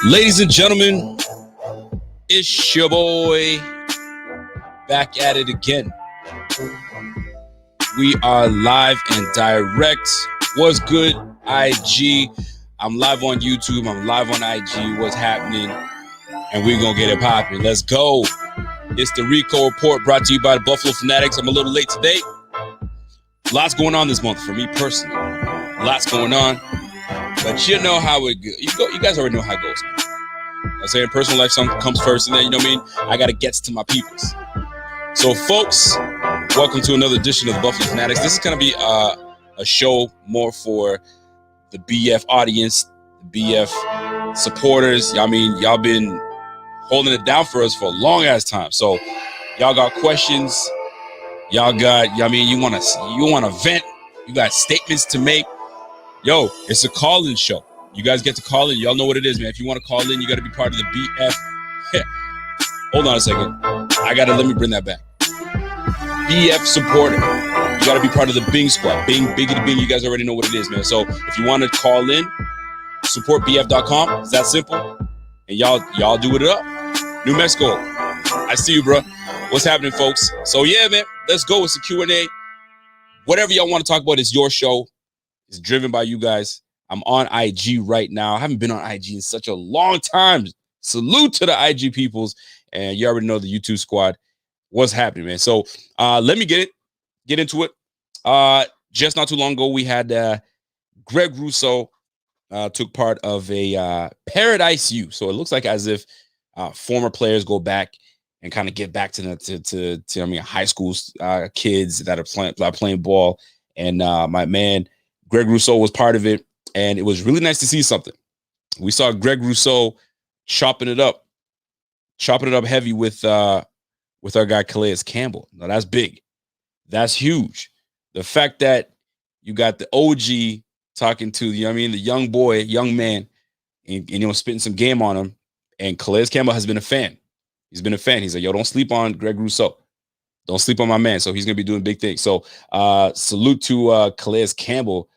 Ladies and gentlemen, it's your boy back at it again. We are live and direct. What's good, IG? I'm live on YouTube. I'm live on IG. What's happening? And we're going to get it popping. Let's go. It's the RIco Report brought to you by the Buffalo Fanatics. I'm a little late today. Lots going on this month for me personally. Lots going on. But you know how it goes. You guys already know how it goes. I'm saying personal life comes first, and then, you know what I mean? I got to get to my peoples. So, folks, welcome to another edition of the Buffalo Fanatics. This is going to be a show more for the BF audience, the BF supporters. I mean, y'all been holding it down for us for a long-ass time. So, y'all got questions. Y'all got, I mean, you want to vent. You got statements to make. Yo, it's a call-in show. You guys get to call in. Y'all know what it is, man. If you want to call in, you got to be part of the BF. Hold on a second. Let me bring that back. BF supporter. You got to be part of the Bing squad. Bing, biggity Bing. You guys already know what it is, man. So if you want to call in, support BF.com. It's that simple. And y'all do it up. New Mexico. I see you, bro. What's happening, folks? So yeah, man. Let's go with the Q&A. Whatever y'all want to talk about is your show. It's driven by you guys. I'm on IG right now. I haven't been on IG in such a long time. Salute to the IG peoples. And you already know the YouTube squad. What's happening, man? So let me get into it. Just not too long ago, we had Greg Rousseau took part of a Paradise U. So it looks like as if former players go back and kind of get back to high school kids that are playing ball. And my man, Greg Rousseau was part of it. And it was really nice to see something. We saw Greg Rousseau chopping it up heavy with our guy Calais Campbell. Now that's big. That's huge. The fact that you got the OG talking to the young boy, young man, and spitting some game on him. And Calais Campbell has been a fan. He's been a fan. He's like, yo, don't sleep on Greg Rousseau. Don't sleep on my man. So he's gonna be doing big things. So salute to Calais Campbell.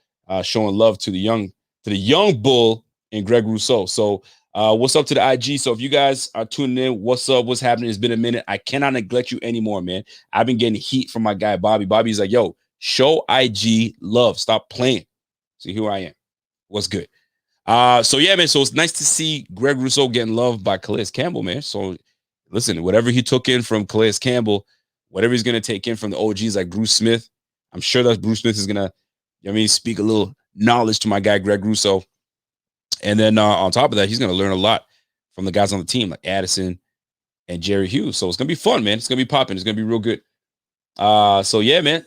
Showing love to the young bull in Greg Rousseau. So what's up to the IG? So if you guys are tuning in, what's up? What's happening? It's been a minute. I cannot neglect you anymore, man. I've been getting heat from my guy, Bobby. Bobby's like, yo, show IG love. Stop playing. So here I am. What's good? So yeah, man. So it's nice to see Greg Rousseau getting loved by Calais Campbell, man. So listen, whatever he took in from Calais Campbell, whatever he's going to take in from the OGs like Bruce Smith, I'm sure that Bruce Smith is going to, speak a little knowledge to my guy, Greg Rousseau. And then on top of that, he's going to learn a lot from the guys on the team like Addison and Jerry Hughes. So it's going to be fun, man. It's going to be popping. It's going to be real good. So yeah, man,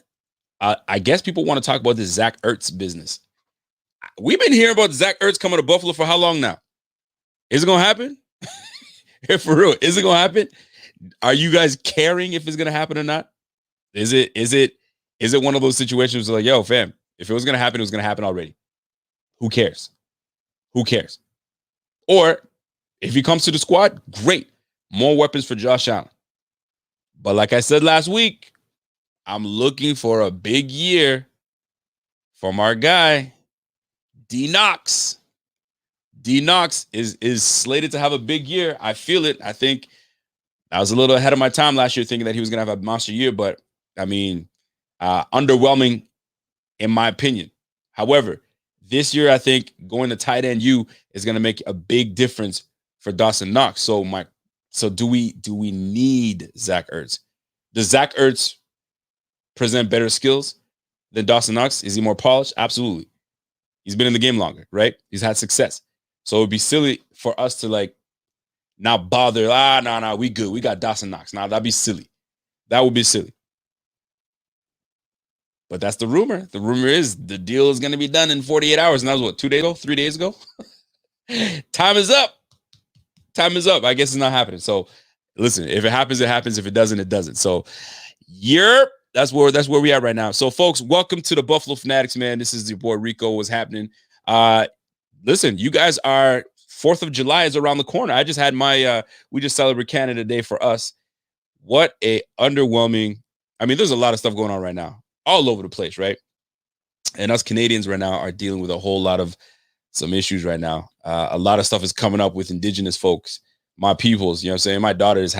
I guess people want to talk about this Zach Ertz business. We've been hearing about Zach Ertz coming to Buffalo for how long now? Is it going to happen? For real, is it going to happen? Are you guys caring if it's going to happen or not? Is it one of those situations like, yo, fam, if it was going to happen, it was going to happen already. Who cares? Who cares? Or if he comes to the squad, great. More weapons for Josh Allen. But like I said last week, I'm looking for a big year from our guy, D Knox. D Knox is slated to have a big year. I feel it. I think I was a little ahead of my time last year thinking that he was going to have a monster year, but I mean, underwhelming in my opinion. However, this year, I think going to tight end U is going to make a big difference for Dawson Knox. So do we need Zach Ertz? Does Zach Ertz present better skills than Dawson Knox? Is he more polished? Absolutely. He's been in the game longer, right? He's had success. So it'd be silly for us to not bother. No, we good. We got Dawson Knox. Nah, that'd be silly. That would be silly. But that's the rumor. The rumor is the deal is going to be done in 48 hours. And that was what, 2 days ago? 3 days ago? Time is up. Time is up. I guess it's not happening. So listen, if it happens, it happens. If it doesn't, it doesn't. So that's where we are right now. So folks, welcome to the Buffalo Fanatics, man. This is your boy RIco. What's happening? Listen, you guys are 4th of July is around the corner. I just had we just celebrated Canada Day for us. What a underwhelming. I mean, there's a lot of stuff going on right now. All over the place, right? And us Canadians right now are dealing with a whole lot of some issues right now. A lot of stuff is coming up with indigenous folks, my peoples. You know what I'm saying? My daughter is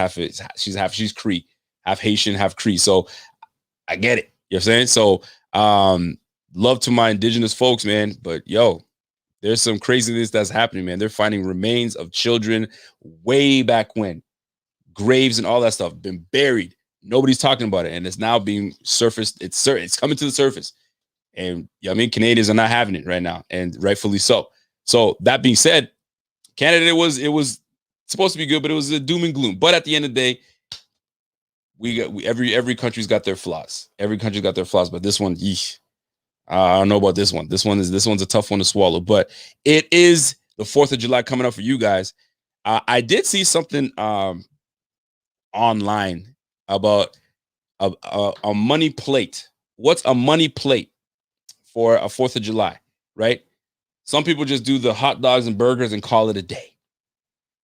she's Cree, half Haitian, half Cree. So I get it. You know what I'm saying? So love to my indigenous folks, man. But yo, there's some craziness that's happening, man. They're finding remains of children way back when, graves and all that stuff been buried. Nobody's talking about it, and it's now being surfaced. It's coming to the surface, and I mean, Canadians are not having it right now, and rightfully so. So that being said, Canada, it was supposed to be good, but it was a doom and gloom. But at the end of the day, every country's got their flaws. Every country's got their flaws, but this one, yeesh, I don't know about this one. This one's a tough one to swallow. But it is the 4th of July coming up for you guys. I did see something online about a money plate. What's a money plate for a 4th of July, right? Some people just do the hot dogs and burgers and call it a day.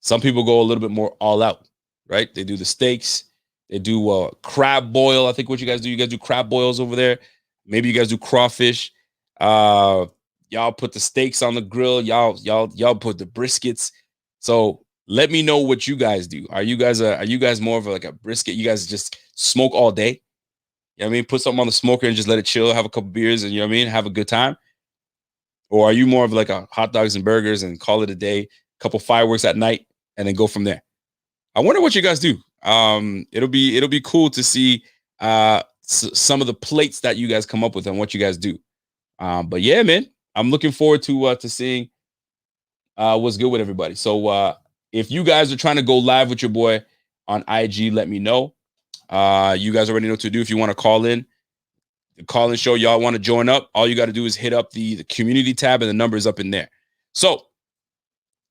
Some people go a little bit more all out, right? They do the steaks. They do crab boil. I think what you guys do. You guys do crab boils over there. Maybe you guys do crawfish. Y'all put the steaks on the grill. Y'all put the briskets. So let me know what you guys do. Are you guys more of like a brisket? You guys just smoke all day? You know what I mean? Put something on the smoker and just let it chill, have a couple beers, and you know what I mean? Have a good time. Or are you more of like a hot dogs and burgers and call it a day, couple fireworks at night, and then go from there? I wonder what you guys do. It'll be cool to see some of the plates that you guys come up with and what you guys do. But yeah, man, I'm looking forward to seeing what's good with everybody. So if you guys are trying to go live with your boy on IG, let me know. You guys already know what to do. If you want to call in, the call-in show, y'all want to join up, all you got to do is hit up the community tab, and the number is up in there. So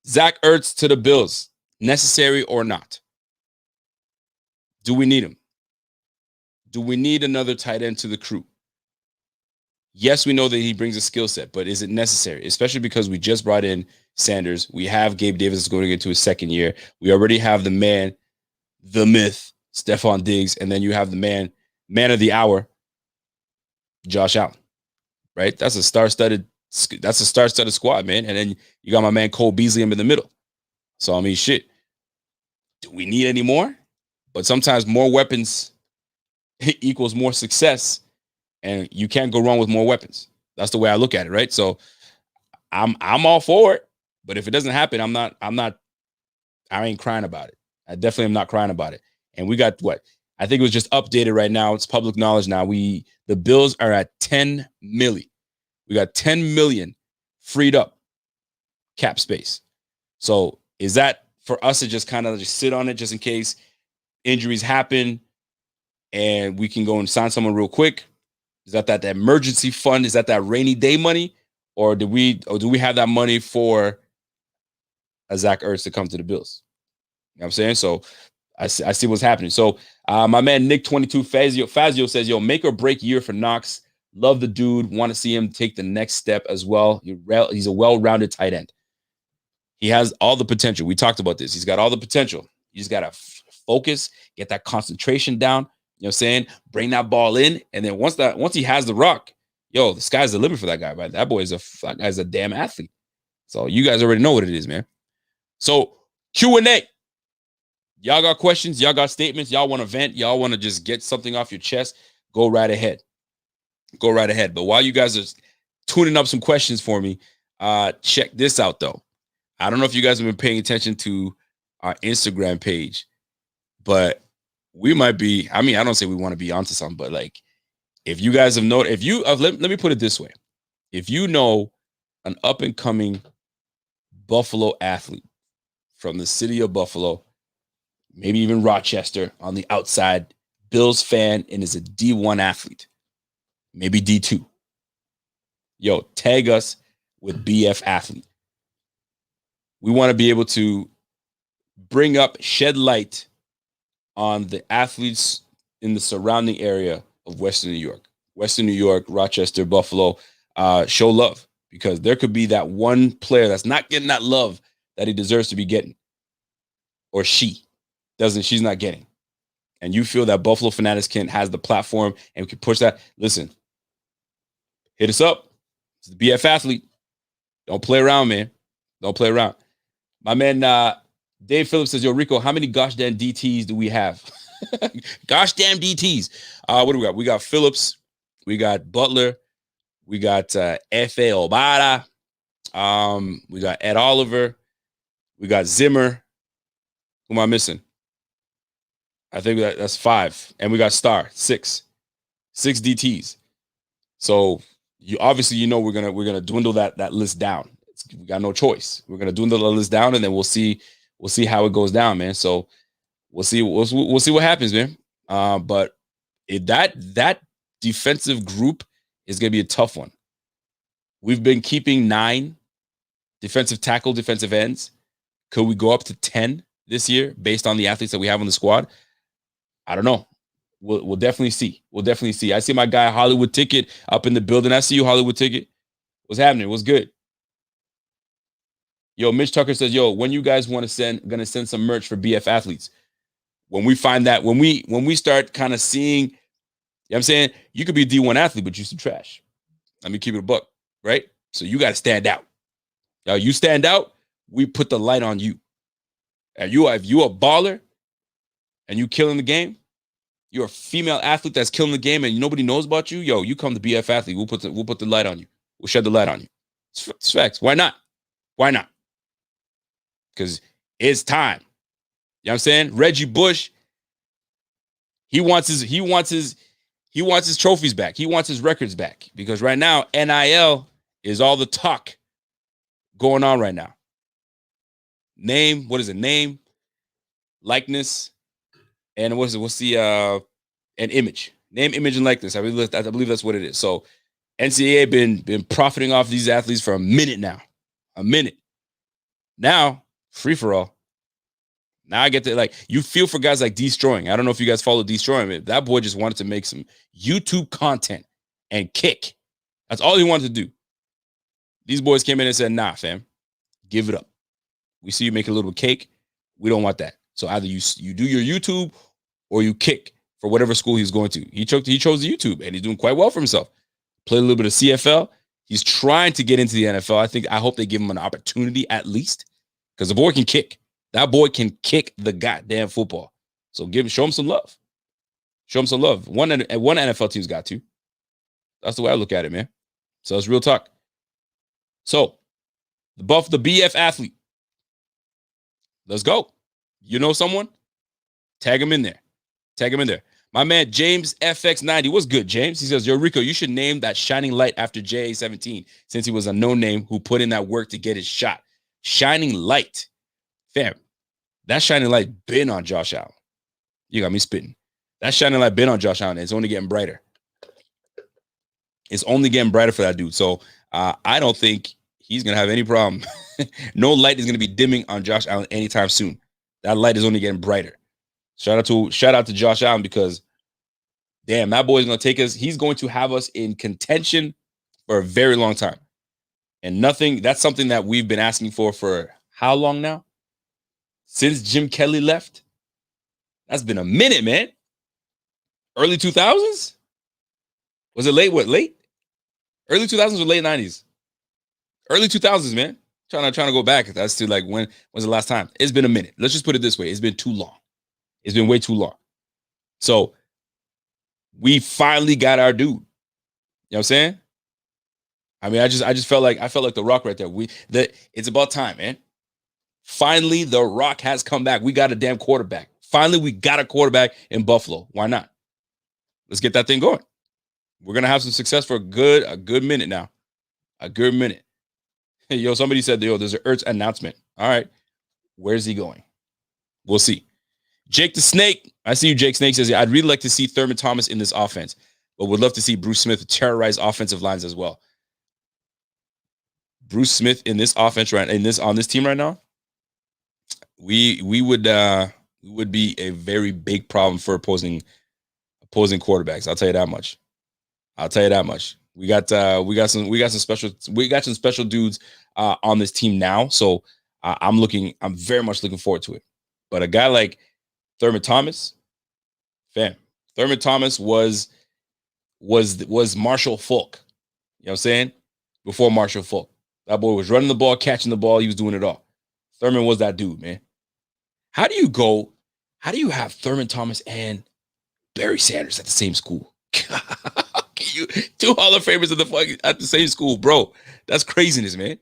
Zach Ertz to the Bills, necessary or not? Do we need him? Do we need another tight end to the crew? Yes, we know that he brings a skill set, but is it necessary? Especially because we just brought in Sanders. We have Gabe Davis going into his second year. We already have the man, the myth, Stephon Diggs, and then you have the man of the hour, Josh Allen. Right? That's a star-studded squad, man. And then you got my man Cole Beasley in the middle. So I mean, shit. Do we need any more? But sometimes more weapons equals more success, and you can't go wrong with more weapons. That's the way I look at it, right? So I'm all for it, but if it doesn't happen, I ain't crying about it. I definitely am not crying about it. And we got what? I think it was just updated right now. It's public knowledge now. The Bills are at 10 million. We got 10 million freed up cap space. So is that for us to just kind of just sit on it just in case injuries happen and we can go and sign someone real quick? Is that emergency fund? Is that rainy day money? Or do we have that money for a Zach Ertz to come to the Bills? You know what I'm saying? So I see what's happening. So my man Nick 22 Fazio says, yo, make or break year for Knox. Love the dude. Want to see him take the next step as well. He's a well-rounded tight end. He has all the potential. We talked about this. He's got all the potential. You just got to focus, get that concentration down. You know what I'm saying? Bring that ball in. And then once he has the rock, yo, the sky's the limit for that guy, man. That guy's a damn athlete. So you guys already know what it is, man. So Q&A. Y'all got questions? Y'all got statements? Y'all want to vent? Y'all want to just get something off your chest? Go right ahead. Go right ahead. But while you guys are tuning up some questions for me, check this out, though. I don't know if you guys have been paying attention to our Instagram page, but we might be, I mean, I don't say we want to be onto something, but like, if you guys have noticed, let me put it this way. If you know an up and coming Buffalo athlete from the city of Buffalo, maybe even Rochester on the outside, Bills fan, and is a D1 athlete, maybe D2, yo, tag us with BF athlete. We want to be able to shed light on the athletes in the surrounding area of Western New York, Rochester, Buffalo. Show love, because there could be that one player that's not getting that love that he deserves to be getting, or she's not getting. And you feel that Buffalo Fanatics has the platform and we can push that. Listen, hit us up. It's the BF athlete. Don't play around, man. Don't play around. My man Dave Phillips says, yo, Rico, how many gosh damn DTs do we have? Gosh damn DTs. What do we got? We got Phillips. We got Butler. We got F.A. Obada. We got Ed Oliver. We got Zimmer. Who am I missing? I think that's 5. And we got Star, 6. 6 DTs. So you obviously we're gonna dwindle that list down. We got no choice. We're gonna dwindle the list down, and then we'll see how it goes down, man. So we'll see what happens, man. But that defensive group is gonna be a tough one. We've been keeping 9 defensive tackle, defensive ends. Could we go up to 10 this year based on the athletes that we have on the squad? I don't know. We'll definitely see. We'll definitely see. I see my guy Hollywood Ticket up in the building. I see you, Hollywood Ticket. What's happening? What's good? Yo, Mitch Tucker says, yo, when you guys gonna send some merch for BF athletes? When we find that, when we start kind of seeing, you know what I'm saying? You could be a D1 athlete, but you some trash. Let me keep it a buck, right? So you got to stand out. Now, you stand out, we put the light on you. And if you a baller and you killing the game, you're a female athlete that's killing the game and nobody knows about you, yo, you come to BF athlete, we'll put the light on you. We'll shed the light on you. It's facts. Why not? Why not? Because it's time. You know what I'm saying? Reggie Bush, he wants his trophies back. He wants his records back. Because right now, NIL is all the talk going on right now. Name, what is it? Name, likeness, and an image. Name, image, and likeness. I believe that's what it is. So NCAA been profiting off these athletes for a minute now. A minute. Now, free for all. Now I get to, like, you feel for guys like Destroying. I don't know if you guys follow Destroying. That boy just wanted to make some YouTube content and kick. That's all he wanted to do. These boys came in and said, nah, fam, give it up. We see you make a little cake. We don't want that. So either you do your YouTube or you kick for whatever school he's going to. He chose the YouTube, and he's doing quite well for himself. Played a little bit of CFL. He's trying to get into the NFL. I hope they give him an opportunity at least, because the boy can kick. That boy can kick the goddamn football. So show him some love. Show him some love. One NFL team's got to. That's the way I look at it, man. So it's real talk. So the BF athlete. Let's go. You know someone? Tag him in there. Tag him in there. My man James FX90. What's good, James? He says, yo, Rico, you should name that shining light after JA17, since he was a no-name who put in that work to get his shot. Shining light. Fam, that shining light been on Josh Allen. You got me spitting. That shining light been on Josh Allen. It's only getting brighter. It's only getting brighter for that dude. So I don't think he's going to have any problem. No light is going to be dimming on Josh Allen anytime soon. That light is only getting brighter. Shout out to Josh Allen, because damn, that boy is going to take us. He's going to have us in contention for a very long time. And that's something that we've been asking for how long now? Since Jim Kelly left? That's been a minute, man. Early 2000s? Was it late? What, late? Early 2000s or late 90s? Early 2000s, man. Trying to go back. That's to, like, when was the last time? It's been a minute. Let's just put it this way. It's been too long. It's been way too long. So we finally got our dude. You know what I'm saying? I mean, I felt like The Rock right there. It's about time, man. Finally, The Rock has come back. We got a damn quarterback. Finally, we got a quarterback in Buffalo. Why not? Let's get that thing going. We're gonna have some success for a good minute now. A good minute. Hey, yo, somebody said, yo, there's an Ertz announcement. All right. Where's he going? We'll see. Jake the Snake. I see you, Jake Snake says, I'd really like to see Thurman Thomas in this offense, but would love to see Bruce Smith terrorize offensive lines as well. Bruce Smith in this offense on this team right now, we would be a very big problem for opposing quarterbacks. I'll tell you that much. We got some special dudes on this team now. So I'm very much looking forward to it. But a guy like Thurman Thomas, fam, Thurman Thomas was Marshall Faulk. You know what I'm saying? Before Marshall Faulk. That boy was running the ball, catching the ball. He was doing it all. Thurman was that dude, man. How do you have Thurman Thomas and Barry Sanders at the same school? You two Hall of Famers at the same school, bro. That's craziness, man.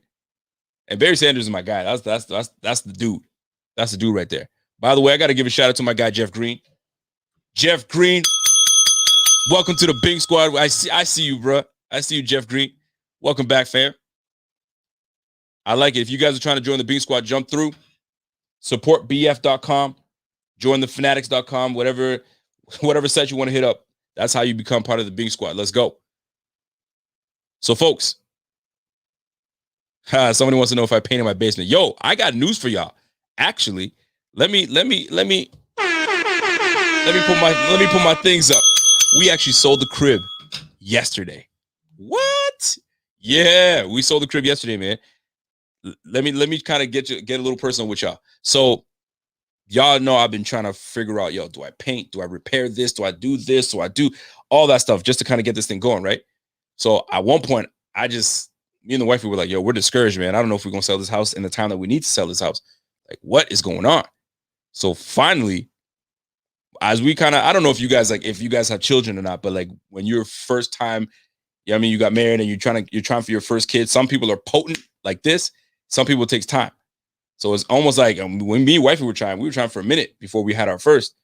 And Barry Sanders is my guy. That's the dude. That's the dude right there. By the way, I got to give a shout out to my guy Jeff Green. Jeff Green, welcome to the Bing Squad. I see you, bro. I see you, Jeff Green. Welcome back, fam. I like it. If you guys are trying to join the Bing Squad, jump through. SupportBF.com. Join the Fanatics.com. Whatever site you want to hit up. That's how you become part of the Bing Squad. Let's go. So, folks, somebody wants to know if I painted my basement. Yo, I got news for y'all. Actually, let me put my things up. We actually sold the crib yesterday. What? Yeah, we sold the crib yesterday, man. Let me kind of get a little personal with y'all. So, y'all know I've been trying to figure out, yo, do I paint? Do I repair this? Do I do this? Do I do all that stuff just to kind of get this thing going, right? So at one point, me and the wifey were like, yo, we're discouraged, man. I don't know if we're going to sell this house in the time that we need to sell this house. Like, what is going on? So finally, as we kind of, I don't know if you guys have children or not, but like when you're first time, you know what I mean, you got married and you're trying for your first kid. Some people are potent like this. Some people it takes time. So it's almost like when me and wifey were trying for a minute before we had our first,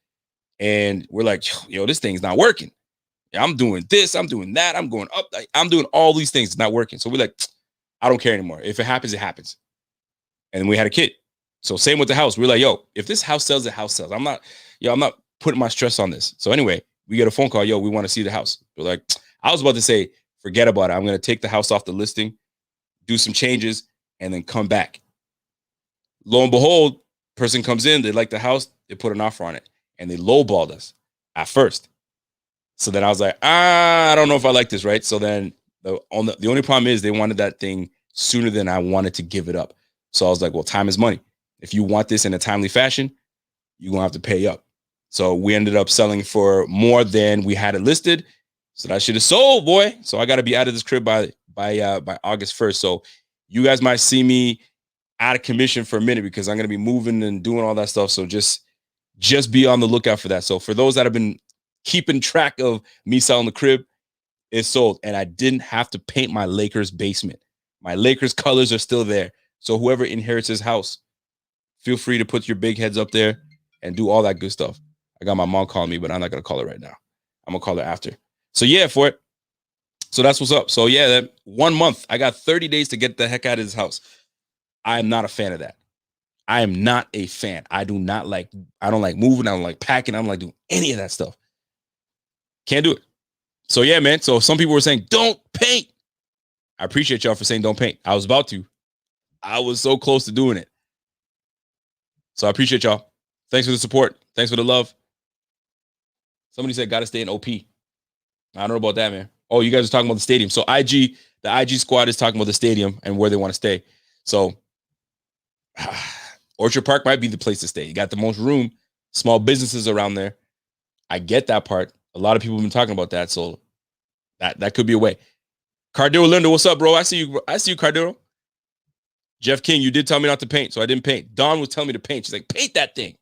and we're like, yo, this thing's not working. I'm doing this, I'm doing that, I'm going up, I'm doing all these things. It's not working. So we're like, I don't care anymore. If it happens, it happens. And then we had a kid. So same with the house. We're like, yo, if this house sells, the house sells. I'm not putting my stress on this. So anyway, we get a phone call. Yo, we want to see the house. We're like, I was about to say, forget about it. I'm going to take the house off the listing, do some changes, and then come back. Lo and behold, person comes in, they like the house, they put an offer on it, and they lowballed us at first. So then I was like, I don't know if I like this, right? So then the only problem is they wanted that thing sooner than I wanted to give it up. So I was like, well, time is money. If you want this in a timely fashion, you're going to have to pay up. So we ended up selling for more than we had it listed. So that shit is sold, boy. So I got to be out of this crib by August 1st. So you guys might see me out of commission for a minute because I'm going to be moving and doing all that stuff. So just be on the lookout for that. So for those that have been keeping track of me selling the crib, it's sold. And I didn't have to paint my Lakers basement. My Lakers colors are still there. So whoever inherits his house, feel free to put your big heads up there and do all that good stuff. I got my mom calling me, but I'm not going to call her right now. I'm going to call her after. So yeah, for it. So that's what's up. So yeah, that 1 month, I got 30 days to get the heck out of this house. I am not a fan of that. I am not a fan. I don't like moving. I don't like packing. I don't like doing any of that stuff. Can't do it. So yeah, man. So some people were saying, don't paint. I appreciate y'all for saying don't paint. I was about to. I was so close to doing it. So I appreciate y'all. Thanks for the support. Thanks for the love. Somebody said, got to stay in OP. I don't know about that, man. Oh, you guys are talking about the stadium. So the IG squad is talking about the stadium and where they want to stay. So Orchard Park might be the place to stay. You got the most room, small businesses around there. I get that part. A lot of people have been talking about that. So that could be a way. Cardero Linda, what's up, bro? I see you, Cardero. Jeff King, you did tell me not to paint, so I didn't paint. Dawn was telling me to paint. She's like, paint that thing.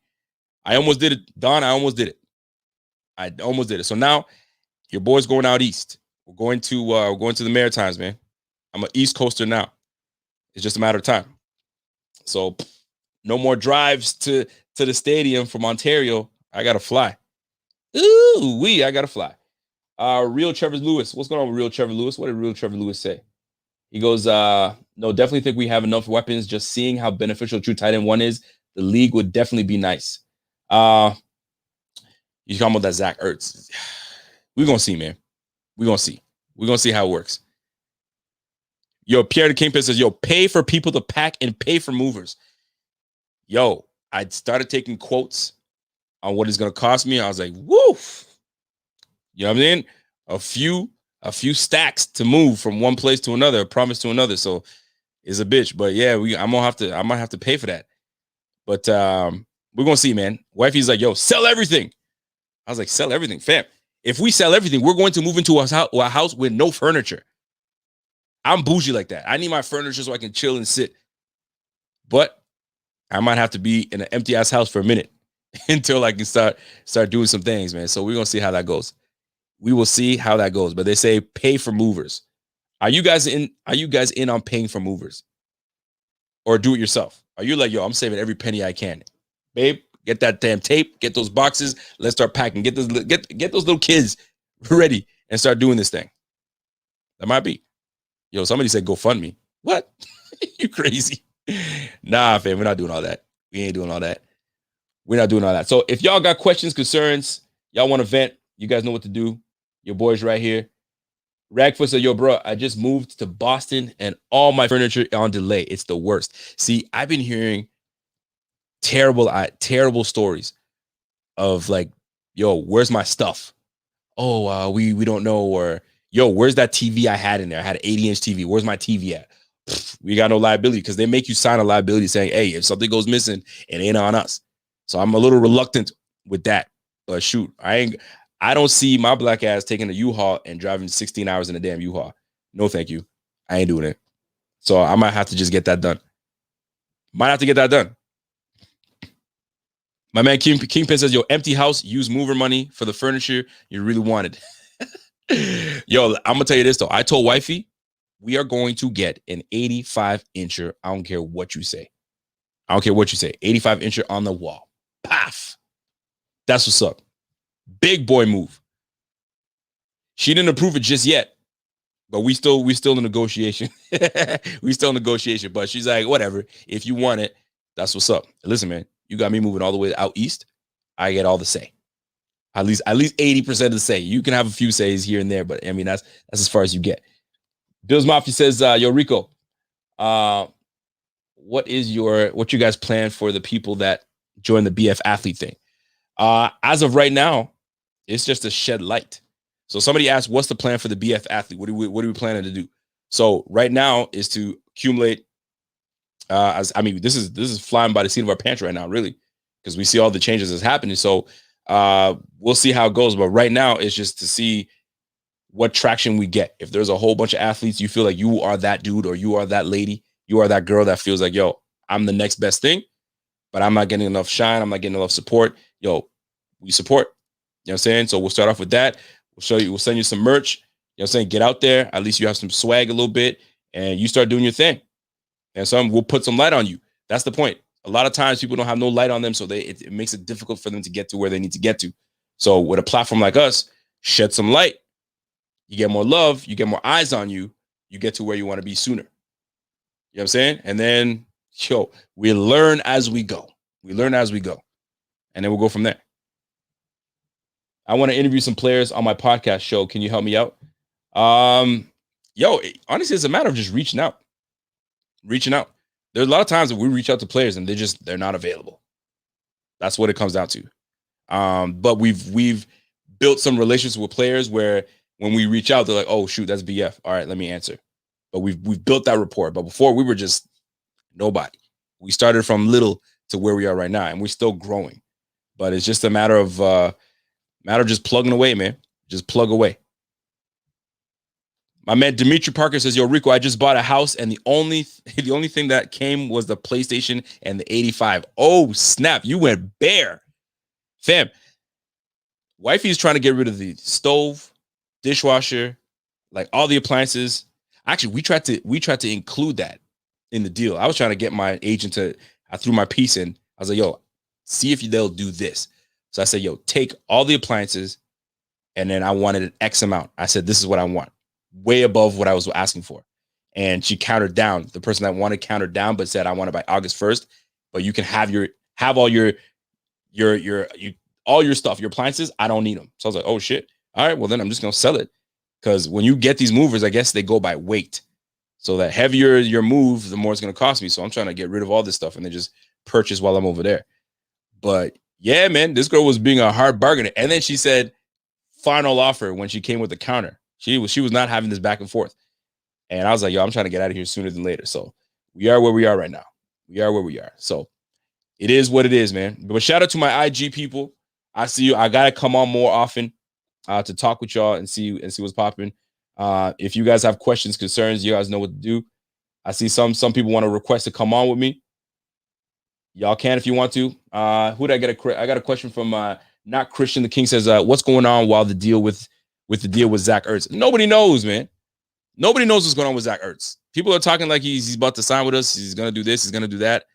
I almost did it. Dawn, I almost did it. So now your boy's going out east. We're going to the Maritimes, man. I'm an East Coaster now. It's just a matter of time. So no more drives to the stadium from Ontario. I gotta fly. I gotta fly. Real Trevor Lewis. What's going on with Real Trevor Lewis? What did Real Trevor Lewis say? He goes, no, definitely think we have enough weapons. Just seeing how beneficial true tight end one is, the league would definitely be nice. You talking about that Zach Ertz? We're gonna see, man. We're gonna see. We're gonna see how it works. Yo, Pierre the Kingpin says, yo, pay for people to pack and pay for movers. Yo, I started taking quotes on what it's gonna cost me. I was like, woof. You know what I mean? A few stacks to move from one place to another, a promise to another. So it's a bitch. But yeah, I might have to pay for that. But we're gonna see, man. Wifey's like, yo, sell everything. I was like, sell everything, fam. If we sell everything, we're going to move into a house with no furniture. I'm bougie like that. I need my furniture so I can chill and sit. But I might have to be in an empty ass house for a minute until I can start doing some things, man. So we're gonna see how that goes. We will see how that goes. But they say pay for movers. Are you guys in on paying for movers? Or do it yourself? Are you like, yo, I'm saving every penny I can? Babe, get that damn tape, get those boxes, let's start packing. Get those little kids ready and start doing this thing. That might be. Yo, somebody said GoFundMe. What? You crazy? Nah, fam, we're not doing all that. We ain't doing all that. We're not doing all that. So if y'all got questions, concerns, y'all want to vent, you guys know what to do. Your boy's right here. Ragfoot said, yo, bro, I just moved to Boston and all my furniture on delay. It's the worst. See, I've been hearing terrible stories of like, yo, where's my stuff? Oh, we don't know. Or, yo, where's that TV I had in there? I had an 80-inch TV. Where's my TV at? We got no liability, because they make you sign a liability saying, hey, if something goes missing, it ain't on us. So I'm a little reluctant with that. But shoot, I don't see my black ass taking a U-Haul and driving 16 hours in a damn U-Haul. No, thank you. I ain't doing it. So I might have to just get that done. Might have to get that done. My man Kingpin says, yo, empty house, use mover money for the furniture you really wanted. Yo, I'm going to tell you this, though. I told wifey, we are going to get an 85-incher. I don't care what you say. 85-incher on the wall. Paf. That's what's up. Big boy move. She didn't approve it just yet, but we still in negotiation. We still in negotiation, but she's like, whatever. If you want it, that's what's up. Listen, man, you got me moving all the way out east. I get all the say. At least 80% of the say. You can have a few says here and there, but I mean that's as far as you get. Bills Mafia says, yo, Rico, what you guys plan for the people that join the BF athlete thing? As of right now, it's just to shed light. So somebody asked, what's the plan for the BF athlete? What are we planning to do? So right now is to accumulate. This is flying by the seat of our pants right now, really, because we see all the changes that's happening. So we'll see how it goes. But right now, it's just to see what traction we get. If there's a whole bunch of athletes, you feel like you are that dude or you are that lady, you are that girl that feels like, yo, I'm the next best thing, but I'm not getting enough shine. I'm not getting enough support. Yo, we support. You know what I'm saying? So we'll start off with that. We'll send you some merch. You know what I'm saying? Get out there. At least you have some swag a little bit and you start doing your thing. And we'll put some light on you. That's the point. A lot of times people don't have no light on them, so it makes it difficult for them to get to where they need to get to. So with a platform like us, shed some light. You get more love. You get more eyes on you. You get to where you want to be sooner. You know what I'm saying? And then, we learn as we go. And then we'll go from there. I want to interview some players on my podcast show. Can you help me out? Honestly, it's a matter of just reaching out. There's a lot of times that we reach out to players and they're not available. That's what it comes down to. But we've built some relationships with players where when we reach out, they're like, oh shoot, that's BF. All right, let me answer. But we've built that rapport. But before, we were just nobody. We started from little to where we are right now, and we're still growing. But it's just a matter of just plugging away, man. Just plug away. My man Dimitri Parker says, yo, Rico, I just bought a house, and the only thing that came was the PlayStation and the 85. Oh, snap. You went bare. Fam, wifey's trying to get rid of the stove, dishwasher, like all the appliances. Actually, we tried to include that in the deal. I was trying to get my agent I threw my piece in. I was like, yo, see if they'll do this. So I said, yo, take all the appliances, and then I wanted an X amount. I said, this is what I want. Way above what I was asking for. And she countered down. The person that wanted countered down, but said, I want it by August 1st, but you can have all your stuff, your appliances. I don't need them. So I was like, oh shit. All right, well then I'm just going to sell it. Because when you get these movers, I guess they go by weight. So the heavier your move, the more it's going to cost me. So I'm trying to get rid of all this stuff and then just purchase while I'm over there. But yeah, man, this girl was being a hard bargainer. And then she said, final offer when she came with the counter. She was not having this back and forth. And I was like, yo, I'm trying to get out of here sooner than later. So we are where we are right now. So it is what it is, man. But shout out to my IG people. I see you. I got to come on more often to talk with y'all and see what's popping. If you guys have questions, concerns, you guys know what to do. I see some people want to request to come on with me. Y'all can if you want to. Who did I get? I got a question from not Christian. The King says, "What's going on while the deal with the deal with Zach Ertz?" Nobody knows, man. Nobody knows what's going on with Zach Ertz. People are talking like he's about to sign with us. He's gonna do this. He's gonna do that.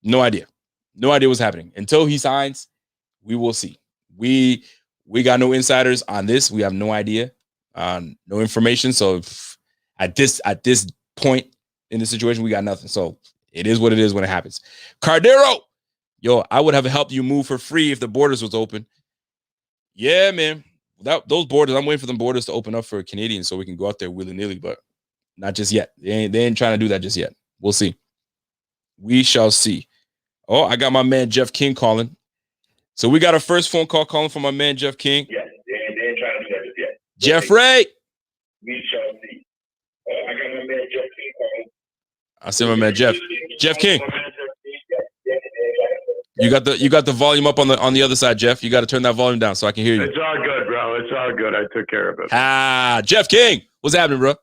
No idea. No idea what's happening until he signs. We will see. We got no insiders on this. We have no idea, no information. So at this point in the situation, we got nothing. So it is what it is when it happens. Cardero, yo, I would have helped you move for free if the borders was open. Yeah, man. Those borders, I'm waiting for them borders to open up for Canadians so we can go out there willy-nilly, but not just yet. They ain't trying to do that just yet. We'll see. We shall see. Oh, I got my man Jeff King calling. So we got a first phone call calling from my man Jeff King. Yeah, they ain't trying to do that just yet. Jeffrey. We shall see. Oh, I got my man Jeff King calling. I see my man Jeff King. You got the volume up on the other side, Jeff. You got to turn that volume down so I can hear you. It's all good, bro. It's all good. I took care of it. Jeff King, what's happening, bro?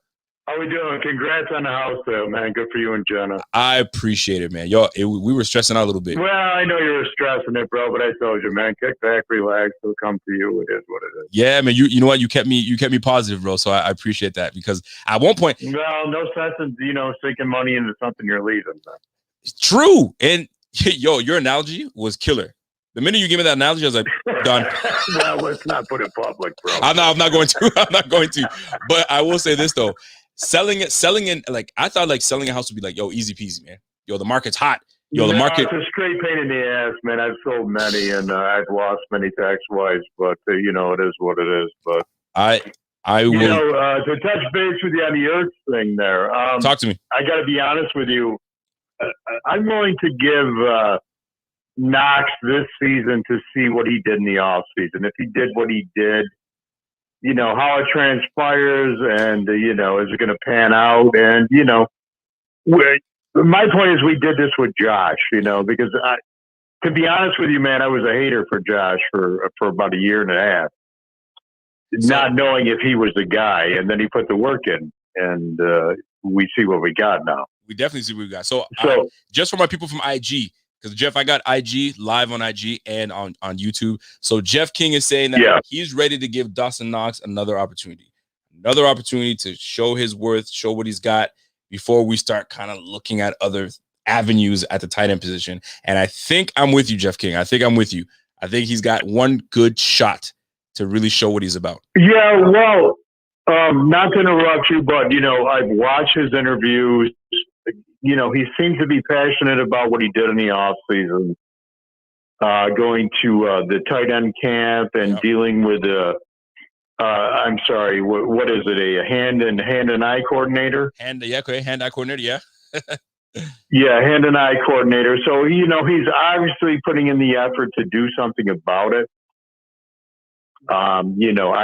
How we doing? Congrats on the house sale, man. Good for you and Jenna. I appreciate it, man. Yo, we were stressing out a little bit. Well, I know you were stressing it, bro, but I told you, man. Kick back, relax. It'll come to you. It is what it is. Yeah, man. You know what? You kept me positive, bro. So I appreciate that because at one point, well, no sense in sinking money into something you're leaving. Man. True, and yo, your analogy was killer. The minute you gave me that analogy, I was like, done. Well, let's not put it public, bro. I'm not going to. I'm not going to. But I will say this though. Selling in like I thought like selling a house would be like, yo, easy peasy, man. Yo, the market's hot. Yo, the market. It's a straight pain in the ass, man. I've sold many and I've lost many tax-wise, but it is what it is. But I will. To touch base with you on the Ertz thing there. Talk to me. I got to be honest with you. I'm willing to give Knox this season to see what he did in the off season. If he did what he did. How it transpires and, is it going to pan out? And, my point is we did this with Josh, because to be honest with you, man, I was a hater for Josh for about a year and a half, not knowing if he was the guy. And then he put the work in and we see what we got now. We definitely see what we got. So just for my people from IG, because Jeff, I got IG live on IG and on YouTube. So Jeff King is saying that he's ready to give Dawson Knox another opportunity to show his worth, show what he's got before we start kind of looking at other avenues at the tight end position. And I think I'm with you, Jeff King. I think I'm with you. I think he's got one good shot to really show what he's about. Yeah, well, not to interrupt you, but, I've watched his interviews. He seems to be passionate about what he did in the off season, going to the tight end camp and dealing with I'm sorry, what is it? A hand and eye coordinator? Hand-eye coordinator, yeah. Yeah, hand and eye coordinator. So he's obviously putting in the effort to do something about it. I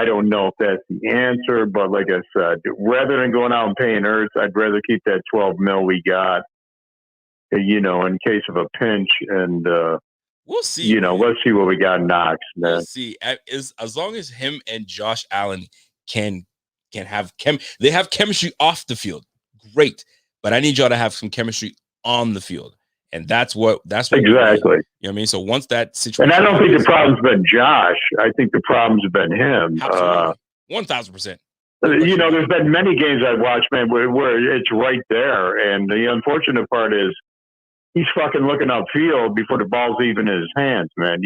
don't know if that's the answer, but like I said, rather than going out and paying Ertz, I'd rather keep that $12 million we got, in case of a pinch. And, we'll see. Let's see what we got in Knox, man. We'll see. As long as him and Josh Allen can have they have chemistry off the field. Great. But I need y'all to have some chemistry on the field. And that's what exactly. You know what I mean? So once that situation, and I don't think the problem's been Josh. I think the problem's been him. 1,000%. There's been many games I've watched, man, where it's right there. And the unfortunate part is he's fucking looking upfield before the ball's even in his hands, man.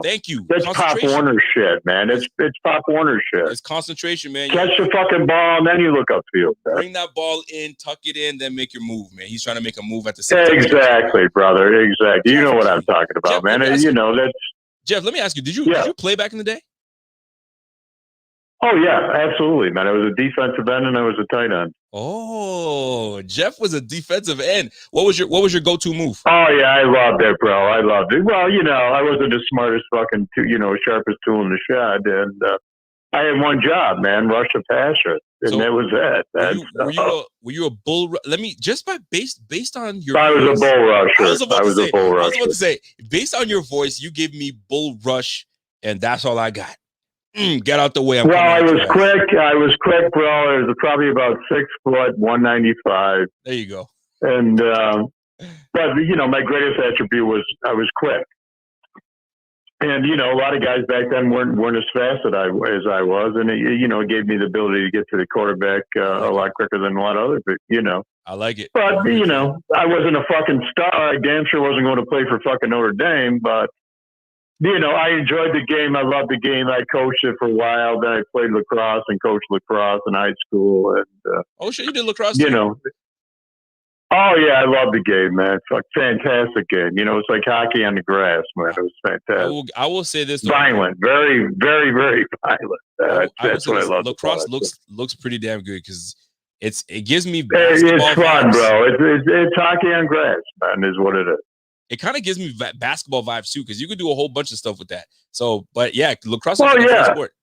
Thank you. That's Pop Warner shit, man. It's Pop Warner shit. It's concentration, man. Catch the fucking ball and then you look upfield. Man. Bring that ball in, tuck it in, then make your move, man. He's trying to make a move at the same time. Exactly, brother. Exactly. You know what I'm talking about, Jeff, man. That's Jeff. Let me ask you: Did you play back in the day? Oh yeah, absolutely, man. I was a defensive end and I was a tight end. Oh, Jeff was a defensive end. What was your go-to move? Oh yeah, I loved it, bro. I loved it. Well, I wasn't the smartest fucking, sharpest tool in the shed, and I had one job, man: rush a passer, and that was it. Were you a bull? Let me just based on your. I was a bull rusher. I was about to say, based on your voice, you give me bull rush, and that's all I got. Get out the way. Well, I was quick, bro. I was probably about 6 foot, 195. There you go. And, but, you know, my greatest attribute was I was quick. And, you know, a lot of guys back then weren't as fast as I was. And, it gave me the ability to get to the quarterback a lot quicker than a lot of others, you know. I like it. But, you know, I wasn't a fucking star. I damn sure wasn't going to play for fucking Notre Dame. But, you know, I enjoyed the game. I loved the game. I coached it for a while. Then I played lacrosse and coached lacrosse in high school. And, oh, shit, you did lacrosse you too? know. Oh, yeah, I love the game, man. It's a fantastic game. You know, it's like hockey on the grass, man. It was fantastic. I will say this. Violent. Very, very, very violent. That's what I love. Lacrosse looks pretty damn good because it gives me basketball vibes. It's fun, bro. It's hockey on grass, man, is what it is. It kind of gives me basketball vibes, too, because you could do a whole bunch of stuff with that. So, but, yeah, lacrosse is a fun sport.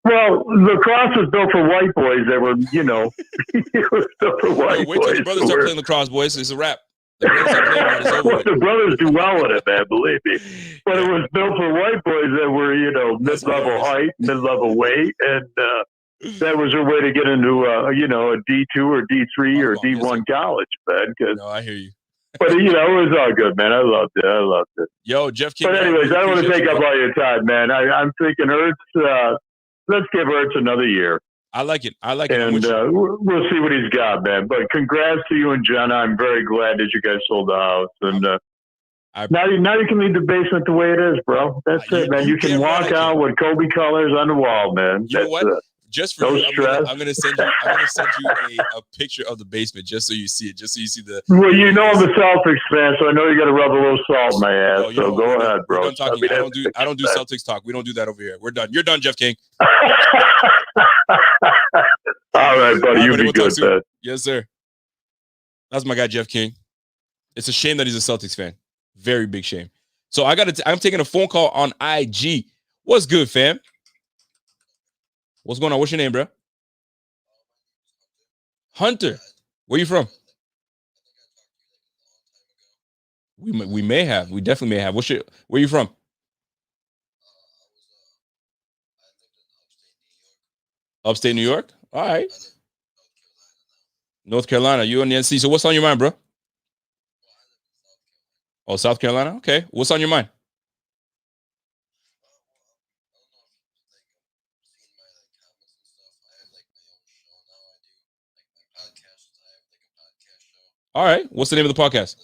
Well, lacrosse was built for white boys that were, you know, it was built for white boys. Wait till the brothers start playing lacrosse, boys. It's a wrap. The brothers do well with it, man, believe me. But it was built for white boys that were, you know, mid-level height, mid-level weight, and that was their way to get into, a D2 or D3 or D1 college, man. No, I hear you. But, you know, it was all good, man. I loved it. Yo, Jeff King. But anyways, I don't want to take up all your time, man. I'm thinking Ertz, let's give Ertz another year. I like it. And we'll see what he's got, man. But congrats to you and Jenna. I'm very glad that you guys sold the house. And now you can leave the basement the way it is, bro. That's it, man. You can walk out with Kobe colors on the wall, man. You know what? Just for no you, stress. I'm gonna send you a picture of the basement just so you see it. Just so you see the. Well, you know I'm a Celtics fan, so I know you got to rub a little salt in my ass. So go ahead, bro. I don't do Celtics talk. We don't do that over here. We're done. You're done, Jeff King. All right, buddy. You be good, man. Yes, sir. That's my guy, Jeff King. It's a shame that he's a Celtics fan. Very big shame. So I'm taking a phone call on IG. What's good, fam? What's going on? What's your name, bro? Hunter. Where you from? We may have. We definitely may have. Where you from? Upstate New York? All right. North Carolina. You on the NC. So what's on your mind, bro? Oh, South Carolina? Okay. What's on your mind? All right. What's the name of the podcast?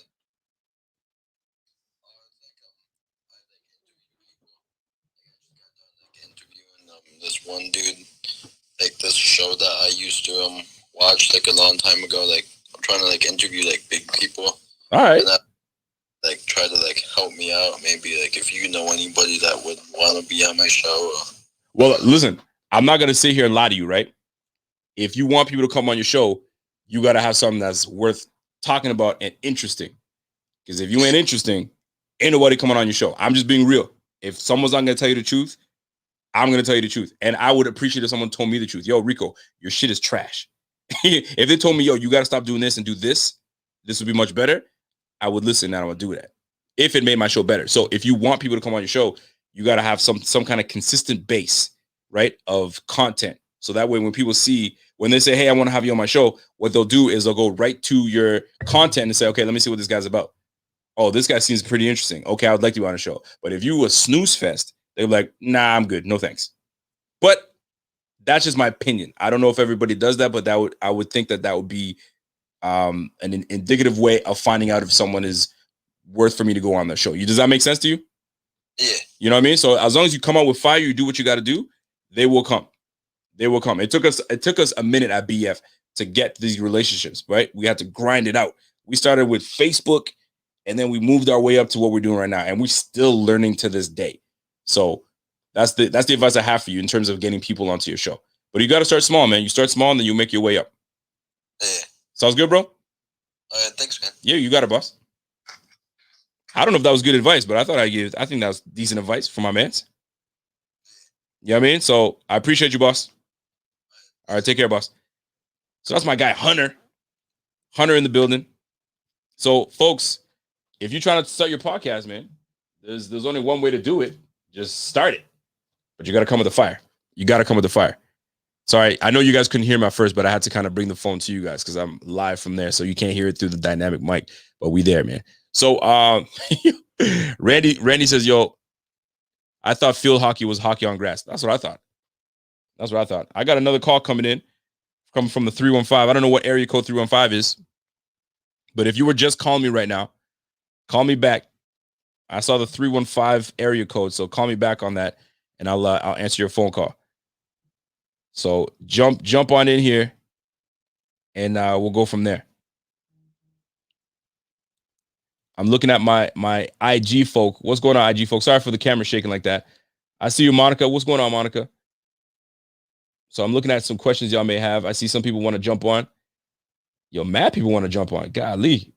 This one dude, like this show that I used to watch like a long time ago. Like I'm trying to like interview like big people. All right. And that, like try to like help me out. Maybe like if you know anybody that would want to be on my show. Well, listen, I'm not gonna sit here and lie to you, right? If you want people to come on your show, you got to have something that's worth talking about and interesting. Because if you ain't interesting, ain't nobody coming on your show. I'm just being real. If someone's not gonna tell you the truth, I'm gonna tell you the truth. And I would appreciate if someone told me the truth. Yo, Rico, your shit is trash. If they told me, yo, you gotta stop doing this and do this, this would be much better, I would listen and I would do that. If it made my show better. So if you want people to come on your show, you gotta have some kind of consistent base, right, of content. So that way when people see, when they say, hey, I want to have you on my show, what they'll do is they'll go right to your content and say, okay, let me see what this guy's about. Oh, this guy seems pretty interesting. Okay, I would like you on a show. But if you were a snooze fest, they're like, nah, I'm good. No thanks. But that's just my opinion. I don't know if everybody does that, but I would think that would be an indicative way of finding out if someone is worth for me to go on the show. Does that make sense to you? Yeah. You know what I mean? So as long as you come out with fire, you do what you got to do, they will come. They will come. It took us a minute at BF to get these relationships, right? We had to grind it out. We started with Facebook, and then we moved our way up to what we're doing right now, and we're still learning to this day. So that's the advice I have for you in terms of getting people onto your show. But you got to start small, man. You start small, and then you make your way up. Yeah. Sounds good, bro? All right, thanks, man. Yeah, you got it, boss. I don't know if that was good advice, but I think that was decent advice for my mans. You know what I mean? So I appreciate you, boss. All right, take care, boss. So that's my guy, Hunter. Hunter in the building. So, folks, if you're trying to start your podcast, man, there's only one way to do it. Just start it. but you got to come with the fire. You got to come with the fire. Sorry, I know you guys couldn't hear me at first, but I had to kind of bring the phone to you guys because I'm live from there, so you can't hear it through the dynamic mic. But we there, man. So, Randy says, "Yo, I thought field hockey was hockey on grass." That's what I thought. I got another call coming from the 315. I don't know what area code 315 is, but if you were just calling me right now, call me back. I saw the 315 area code, so call me back on that, and I'll answer your phone call. So jump on in here, and we'll go from there. I'm looking at my IG folk. What's going on, IG folk? Sorry for the camera shaking like that. I see you, Monica. What's going on, Monica? So I'm looking at some questions y'all may have. I see some people want to jump on. Yo, mad people want to jump on. Golly.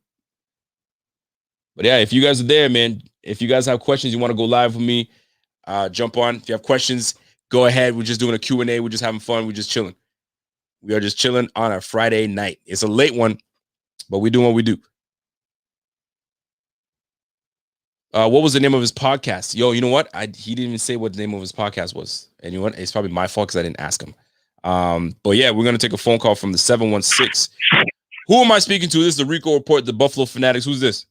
But yeah, if you guys are there, man, if you guys have questions, you want to go live with me, jump on. If you have questions, go ahead. We're just doing a Q&A. We're just having fun. We're just chilling. We are just chilling on a Friday night. It's a late one, but we're doing what we do. What was the name of his podcast? Yo, you know what? He didn't even say what the name of his podcast was. And you know what? It's probably my fault because I didn't ask him. But yeah, we're going to take a phone call from the 716. Who am I speaking to? This is the RIco Report, the Buffalo Fanatics. Who's this?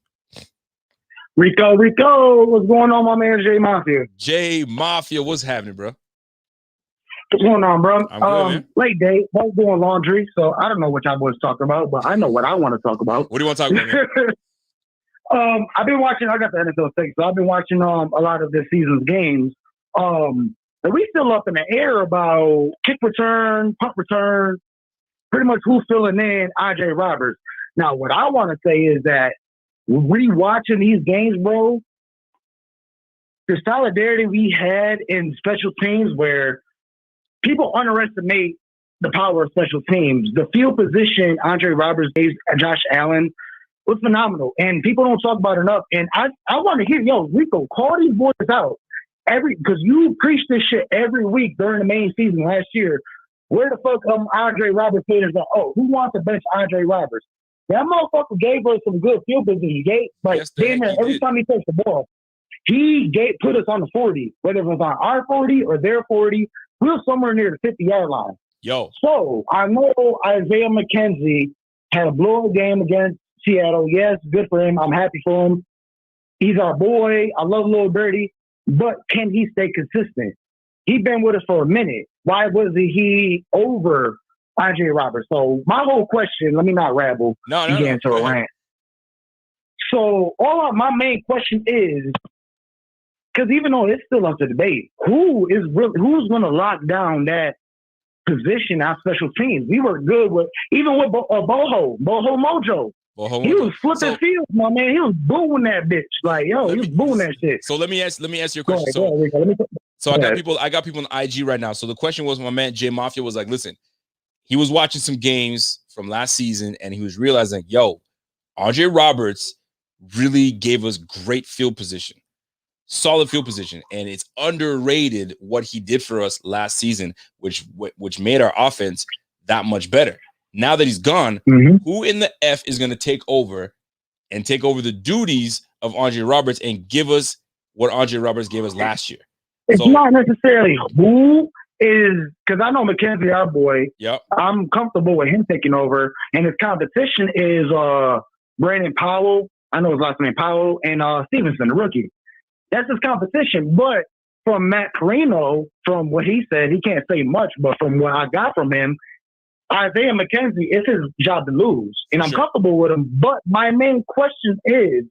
Rico, what's going on, my man, J Mafia? J Mafia, what's happening, bro? What's going on, bro? I'm good, man. Late day, both doing laundry, so I don't know what y'all boys talking about, but I know what I want to talk about. What do you want to talk about, man? I've been watching, I got the NFL thing, so I've been watching a lot of this season's games. And we still up in the air about kick return, punt return, pretty much who's filling in IJ Roberts. Now, what I want to say is that rewatching these games, bro, the solidarity we had in special teams where people underestimate the power of special teams. The field position Andre Roberts gave Josh Allen was phenomenal, and people don't talk about it enough. And I want to hear, yo, Rico, call these boys out because you preach this shit every week during the main season last year. Where the fuck Andre Roberts haters are? Oh, who wants to bench Andre Roberts? That motherfucker gave us some good field position. Every time he touched the ball, he put us on the 40, whether it was on our 40 or their 40. We were somewhere near the 50-yard line. Yo. So I know Isaiah McKenzie had a blowout game against Seattle. Yes, good for him. I'm happy for him. He's our boy. I love Lil Birdie. But can he stay consistent? He's been with us for a minute. Why wasn't he over IJ Roberts? So my whole question, let me not rabble, get into a rant. So my main question is, because even though it's still up to debate, who's going to lock down that position on special teams? We were good with Boho Mojo. He was flipping fields, my man. He was booing that bitch. Like, yo, he was booing that shit. So let me ask you a question. I got people on IG right now. So the question was, my man J Mafia was like, listen, he was watching some games from last season and he was realizing, yo, Andre Roberts really gave us great field position, solid field position, and it's underrated what he did for us last season, which made our offense that much better. Now that he's gone, who in the F is going to take over the duties of Andre Roberts and give us what Andre Roberts gave us last year? It's not necessarily who is, because I know McKenzie, our boy. Yep. I'm comfortable with him taking over, and his competition is Brandon Powell. I know his last name Powell, and Stevenson, the rookie. That's his competition. But from Matt Carino, from what he said, he can't say much, but from what I got from him, Isaiah McKenzie, it's his job to lose. And I'm comfortable with him. But my main question is,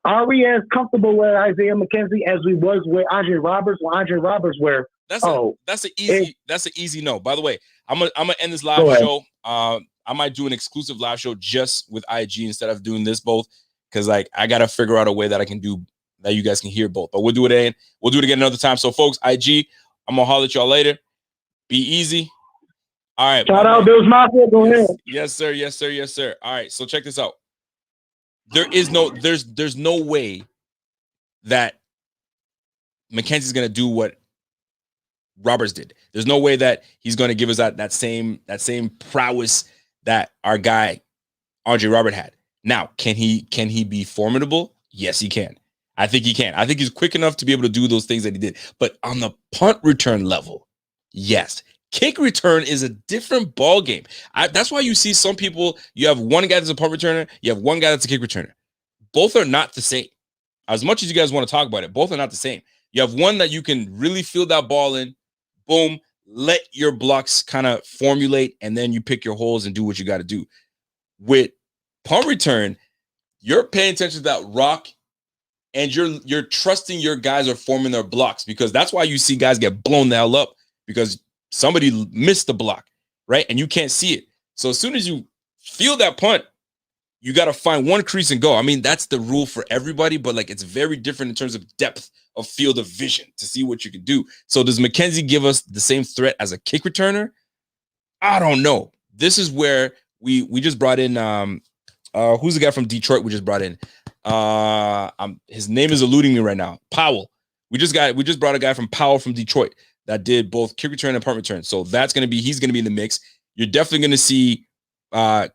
are we as comfortable with Isaiah McKenzie as we was with Andre Roberts when Andre Roberts were? That's an easy no. By the way, I'm gonna end this live show. I might do an exclusive live show just with IG instead of doing this both, because like I gotta figure out a way that I can do that you guys can hear both. But we'll do it again another time. So folks, IG, I'm gonna holler at y'all later. Be easy. All right. Shout out Bills Mafia. Go ahead. Yes, sir. Yes, sir. Yes, sir. All right. So check this out. There's no way that McKenzie's gonna do what Roberts did. There's no way that he's gonna give us that same prowess that our guy Andre Robert had. Now, can he be formidable? Yes, he can. I think he can. I think he's quick enough to be able to do those things that he did. But on the punt return level, yes. Kick return is a different ball game. That's why you see some people, you have one guy that's a punt returner, you have one guy that's a kick returner. Both are not the same. As much as you guys want to talk about it, both are not the same. You have one that you can really feel that ball in, boom, let your blocks kind of formulate, and then you pick your holes and do what you got to do. With punt return, you're paying attention to that rock, and you're trusting your guys are forming their blocks, because that's why you see guys get blown the hell up, because somebody missed the block, right? And you can't see it. So as soon as you feel that punt, you got to find one crease and go. I mean, that's the rule for everybody, but like it's very different in terms of depth of field of vision to see what you can do. So does McKenzie give us the same threat as a kick returner? I don't know. This is where we just brought in who's the guy from Detroit we just brought in? His name is eluding me right now. Powell. We just brought a guy from Powell from Detroit that did both kick return and punt return. So he's going to be in the mix. You're definitely going to see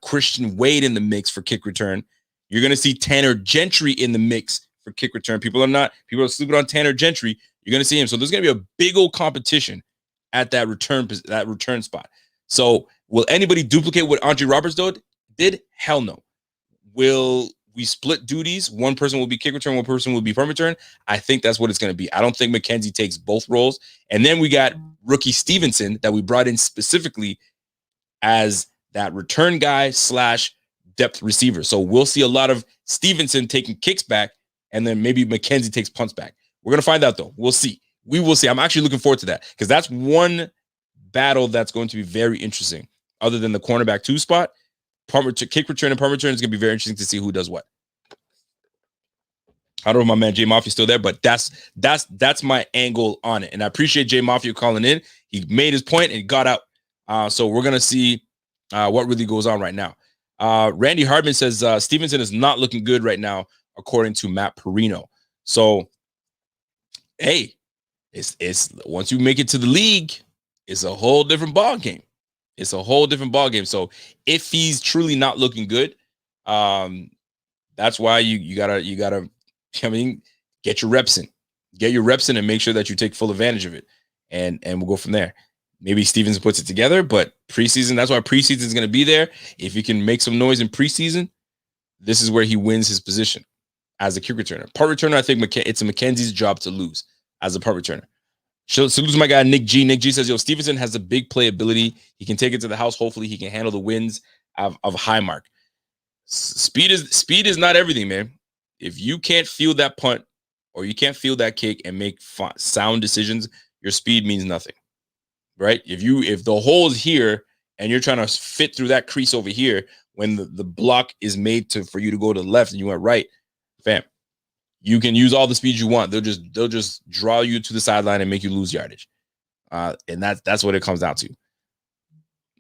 Christian Wade in the mix for kick return. You're going to see Tanner Gentry in the mix for kick return. People are sleeping on Tanner Gentry. You're going to see him. So there's going to be a big old competition at that return spot. So will anybody duplicate what Andre Roberts did? Hell no. Will we split duties? One person will be kick return, one person will be punt return. I think that's what it's going to be. I don't think McKenzie takes both roles. And then we got rookie Stevenson that we brought in specifically as that return guy / depth receiver. So we'll see a lot of Stevenson taking kicks back, and then maybe McKenzie takes punts back. We're going to find out, though. We'll see. We will see. I'm actually looking forward to that, because that's one battle that's going to be very interesting. Other than the cornerback 2 spot, kick return and punt return is going to be very interesting to see who does what. I don't know if my man Jay Mafia is still there, but that's my angle on it. And I appreciate Jay Mafia calling in. He made his point and got out. So we're going to see what really goes on right now. Randy Hardman says Stevenson is not looking good right now, according to Matt Perino. So, hey, it's once you make it to the league, it's a whole different ball game. It's a whole different ball game. So if he's truly not looking good, that's why you gotta. I mean, get your reps in, and make sure that you take full advantage of it, and we'll go from there. Maybe Stevenson puts it together, but preseason, that's why preseason is going to be there. If he can make some noise in preseason, this is where he wins his position as a kick returner. Punt returner, I think it's McKenzie's job to lose as a punt returner. Salute to my guy, Nick G. Nick G says, Stevenson has a big play ability. He can take it to the house. Hopefully he can handle the winds of Highmark. Speed is not everything, man. If you can't feel that punt or you can't feel that kick and make sound decisions, your speed means nothing. Right? If the hole is here and you're trying to fit through that crease over here when the block is made for you to go to the left and you went right, fam, you can use all the speed you want. They'll just draw you to the sideline and make you lose yardage. And that's what it comes down to.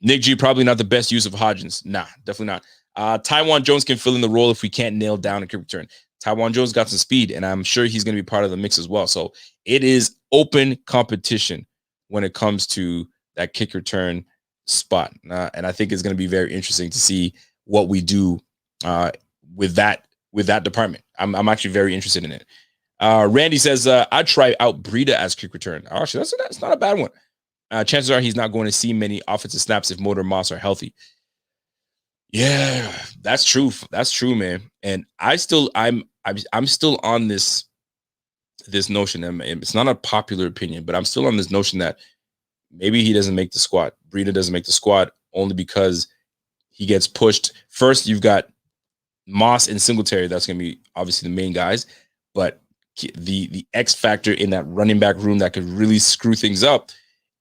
Nick G, probably not the best use of Hodgins. Nah, definitely not. Taiwan Jones can fill in the role if we can't nail down a kick return. Taiwan Jones got some speed, and I'm sure he's going to be part of the mix as well. So it is open competition when it comes to that kick return spot. And I think it's going to be very interesting to see what we do with that department. I'm actually very interested in it. Randy says, I'd try out Breida as kick return. Actually, that's not a bad one. Chances are he's not going to see many offensive snaps if Motor and Moss are healthy. Yeah, that's true. That's true, man. And I'm still on this notion. It's not a popular opinion, but I'm still on this notion that maybe he doesn't make the squad. Breida doesn't make the squad only because he gets pushed. First, you've got Moss and Singletary. That's going to be obviously the main guys, but the X factor in that running back room that could really screw things up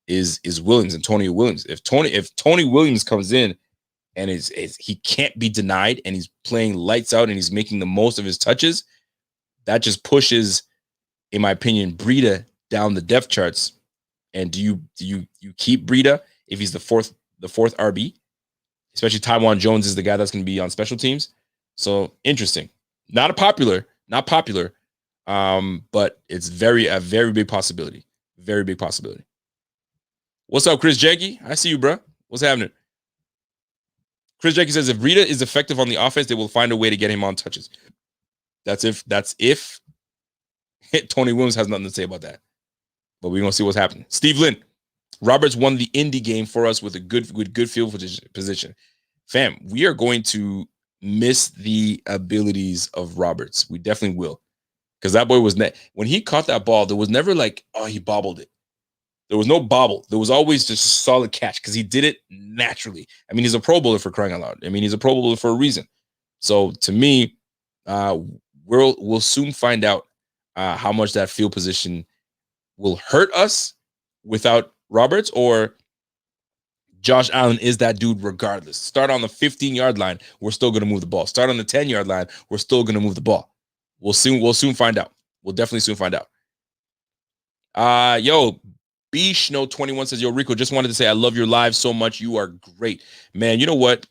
is Williams, Antonio Williams. If Tony Williams comes in and he can't be denied and he's playing lights out and he's making the most of his touches, that just pushes, in my opinion, Breida down the depth charts. And do you keep Breida if he's the fourth RB? Especially Taiwan Jones is the guy that's going to be on special teams. So interesting. Not popular, but it's a very big possibility. Very big possibility. What's up, Chris Jackie? I see you, bro. What's happening? Chris Jackie says, if Breida is effective on the offense, they will find a way to get him on touches. That's if Tony Williams has nothing to say about that. But we're going to see what's happening. Steve Lynn, Roberts won the Indy game for us with a good field position. Fam, we are going to miss the abilities of Roberts. We definitely will. Because that boy was when he caught that ball, there was never like, oh, he bobbled it. There was no bobble. There was always just solid catch because he did it naturally. I mean, he's a Pro Bowler for crying out loud. I mean, he's a Pro Bowler for a reason. So to me, we'll soon find out how much that field position will hurt us without Roberts, or Josh Allen is that dude regardless. Start on the 15-yard line, we're still going to move the ball. Start on the 10-yard line, we're still going to move the ball. We'll soon find out. We'll definitely soon find out. Yo, B-Schno21 says, yo, Rico, just wanted to say I love your live so much. You are great. Man, you know what?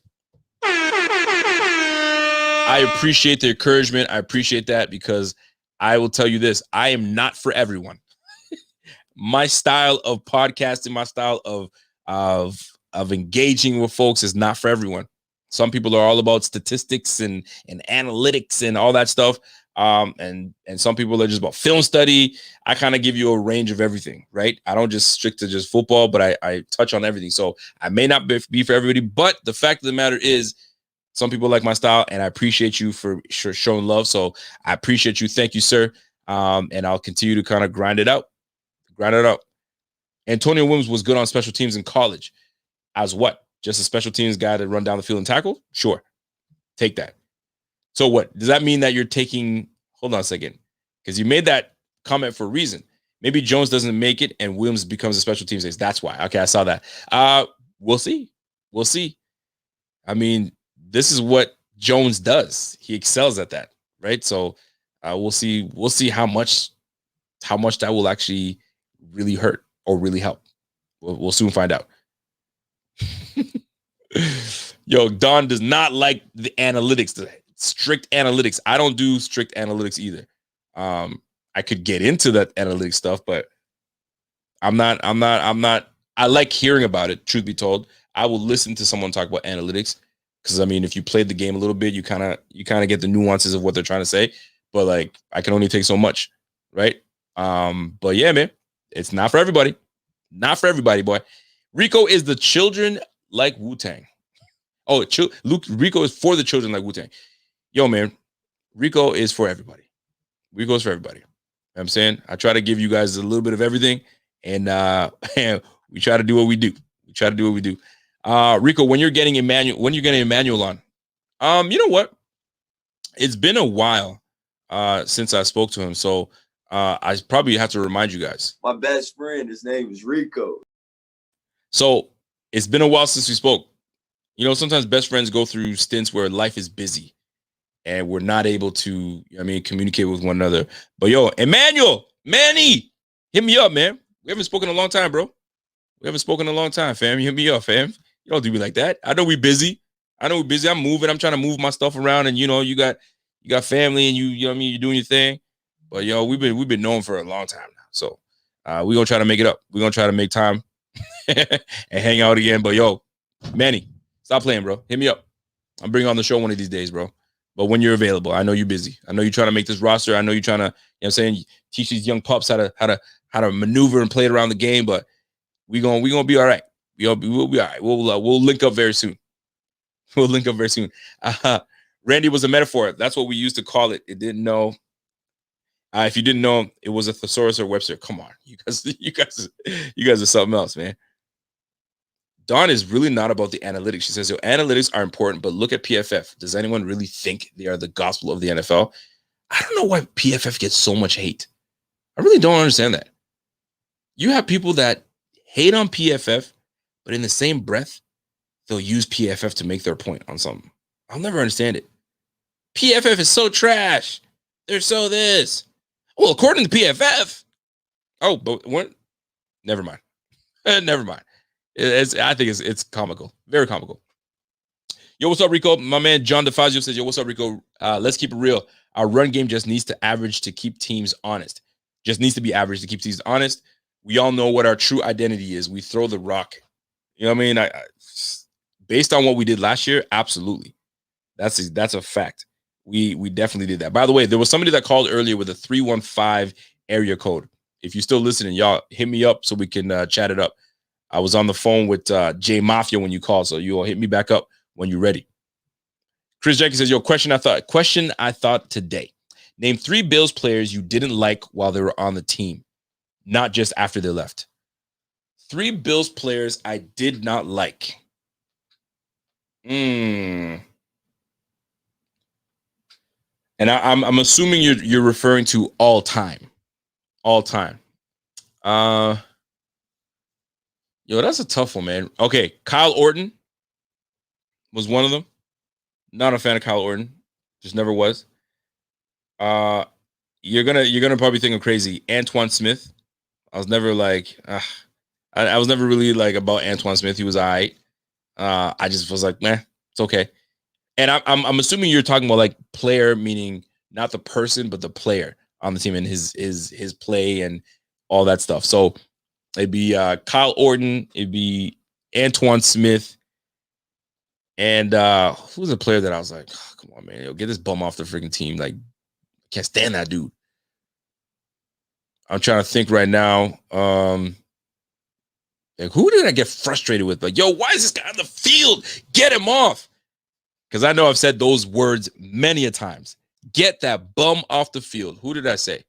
I appreciate the encouragement. I appreciate that because I will tell you this. I am not for everyone. My style of podcasting, my style of engaging with folks is not for everyone. Some people are all about statistics and analytics and all that stuff. And some people are just about film study. I kind of give you a range of everything, right? I don't just stick to just football, but I touch on everything. So I may not be for everybody, but the fact of the matter is some people like my style, and I appreciate you for showing love. So I appreciate you. Thank you, sir. And I'll continue to kind of grind it out. Antonio Williams was good on special teams in college. As what? Just a special teams guy to run down the field and tackle? Sure. Take that. So what? Does that mean that you're taking – hold on a second. Because you made that comment for a reason. Maybe Jones doesn't make it and Williams becomes a special teams ace. That's why. Okay, I saw that. We'll see. I mean, this is what Jones does. He excels at that, right? So we'll see how much that will actually really hurt or really help. We'll soon find out. Yo, Don does not like the analytics, the strict analytics. I don't do strict analytics either. I could get into that analytics stuff, but I'm not. I like hearing about it, truth be told. I will listen to someone talk about analytics because, I mean, if you played the game a little bit, you kind of get the nuances of what they're trying to say. But, like, I can only take so much, right? But, yeah, man, it's not for everybody. Not for everybody, boy. RICO is the children like Wu-Tang. Oh, RICO is for the children like Wu-Tang. Yo, man, RICO is for everybody. RICO is for everybody. You know what I'm saying? I try to give you guys a little bit of everything, and we try to do what we do. RICO, when you're getting Emmanuel on, you know what? It's been a while since I spoke to him, so I probably have to remind you guys. My best friend, his name is RICO. So it's been a while since we spoke. You know, sometimes best friends go through stints where life is busy and we're not able to, communicate with one another. But yo, Manny, hit me up, man. We haven't spoken in a long time, bro. Fam. You hit me up, fam. You don't do me like that. I know we're busy. I'm moving. I'm trying to move my stuff around, and you got family, and you're doing your thing. But we've been known for a long time now. So we're gonna try to make it up. We're gonna try to make time and hang out again. But yo, Manny, stop playing, bro. Hit me up. I'm bringing on the show one of these days, bro. But when you're available, I know you're busy. I know you're trying to make this roster. I know you're trying to, teach these young pups how to maneuver and play it around the game. But we gonna be all right. We'll be all right. We'll link up very soon. Randy was a metaphor. That's what we used to call it. It didn't know. If you didn't know, it was a thesaurus or Webster. Come on, you guys are something else, man. Dawn is really not about the analytics. She says, analytics are important, but look at PFF. Does anyone really think they are the gospel of the NFL? I don't know why PFF gets so much hate. I really don't understand that. You have people that hate on PFF, but in the same breath, they'll use PFF to make their point on something. I'll never understand it. PFF is so trash. They're so this. Well, according to PFF. Oh, but what? Never mind. Never mind. I think it's comical. Very comical. Yo, what's up, Rico? My man John DeFazio says, yo, what's up, Rico? Let's keep it real. Our run game just needs to average to keep teams honest. Just needs to be average to keep teams honest. We all know what our true identity is. We throw the rock. You know what I mean? Based on what we did last year, absolutely. That's a fact. We definitely did that. By the way, there was somebody that called earlier with a 315 area code. If you're still listening, y'all hit me up so we can chat it up. I was on the phone with J Mafia when you called, so you'll hit me back up when you're ready. Chris Jenkins says, question I thought today. Name 3 Bills players you didn't like while they were on the team, not just after they left. 3 Bills players I did not like. And I'm assuming you're referring to all time. All time. Yo, that's a tough one, man. Okay, Kyle Orton was one of them. Not a fan of Kyle Orton. Just never was. You're gonna probably think I'm crazy. Antoine Smith. I was never like I was never really like about Antoine Smith. He was all right. I just was like, man, it's okay. And I'm assuming you're talking about like player, meaning not the person, but the player on the team and his play and all that stuff. So it'd be Kyle Orton, it'd be Antoine Smith, and who's a player that I was like, oh, come on, man, yo, get this bum off the freaking team. Like, can't stand that dude. I'm trying to think right now. Like, who did I get frustrated with? Like, yo, why is this guy on the field? Get him off. Because I know I've said those words many a times. Get that bum off the field. Who did I say?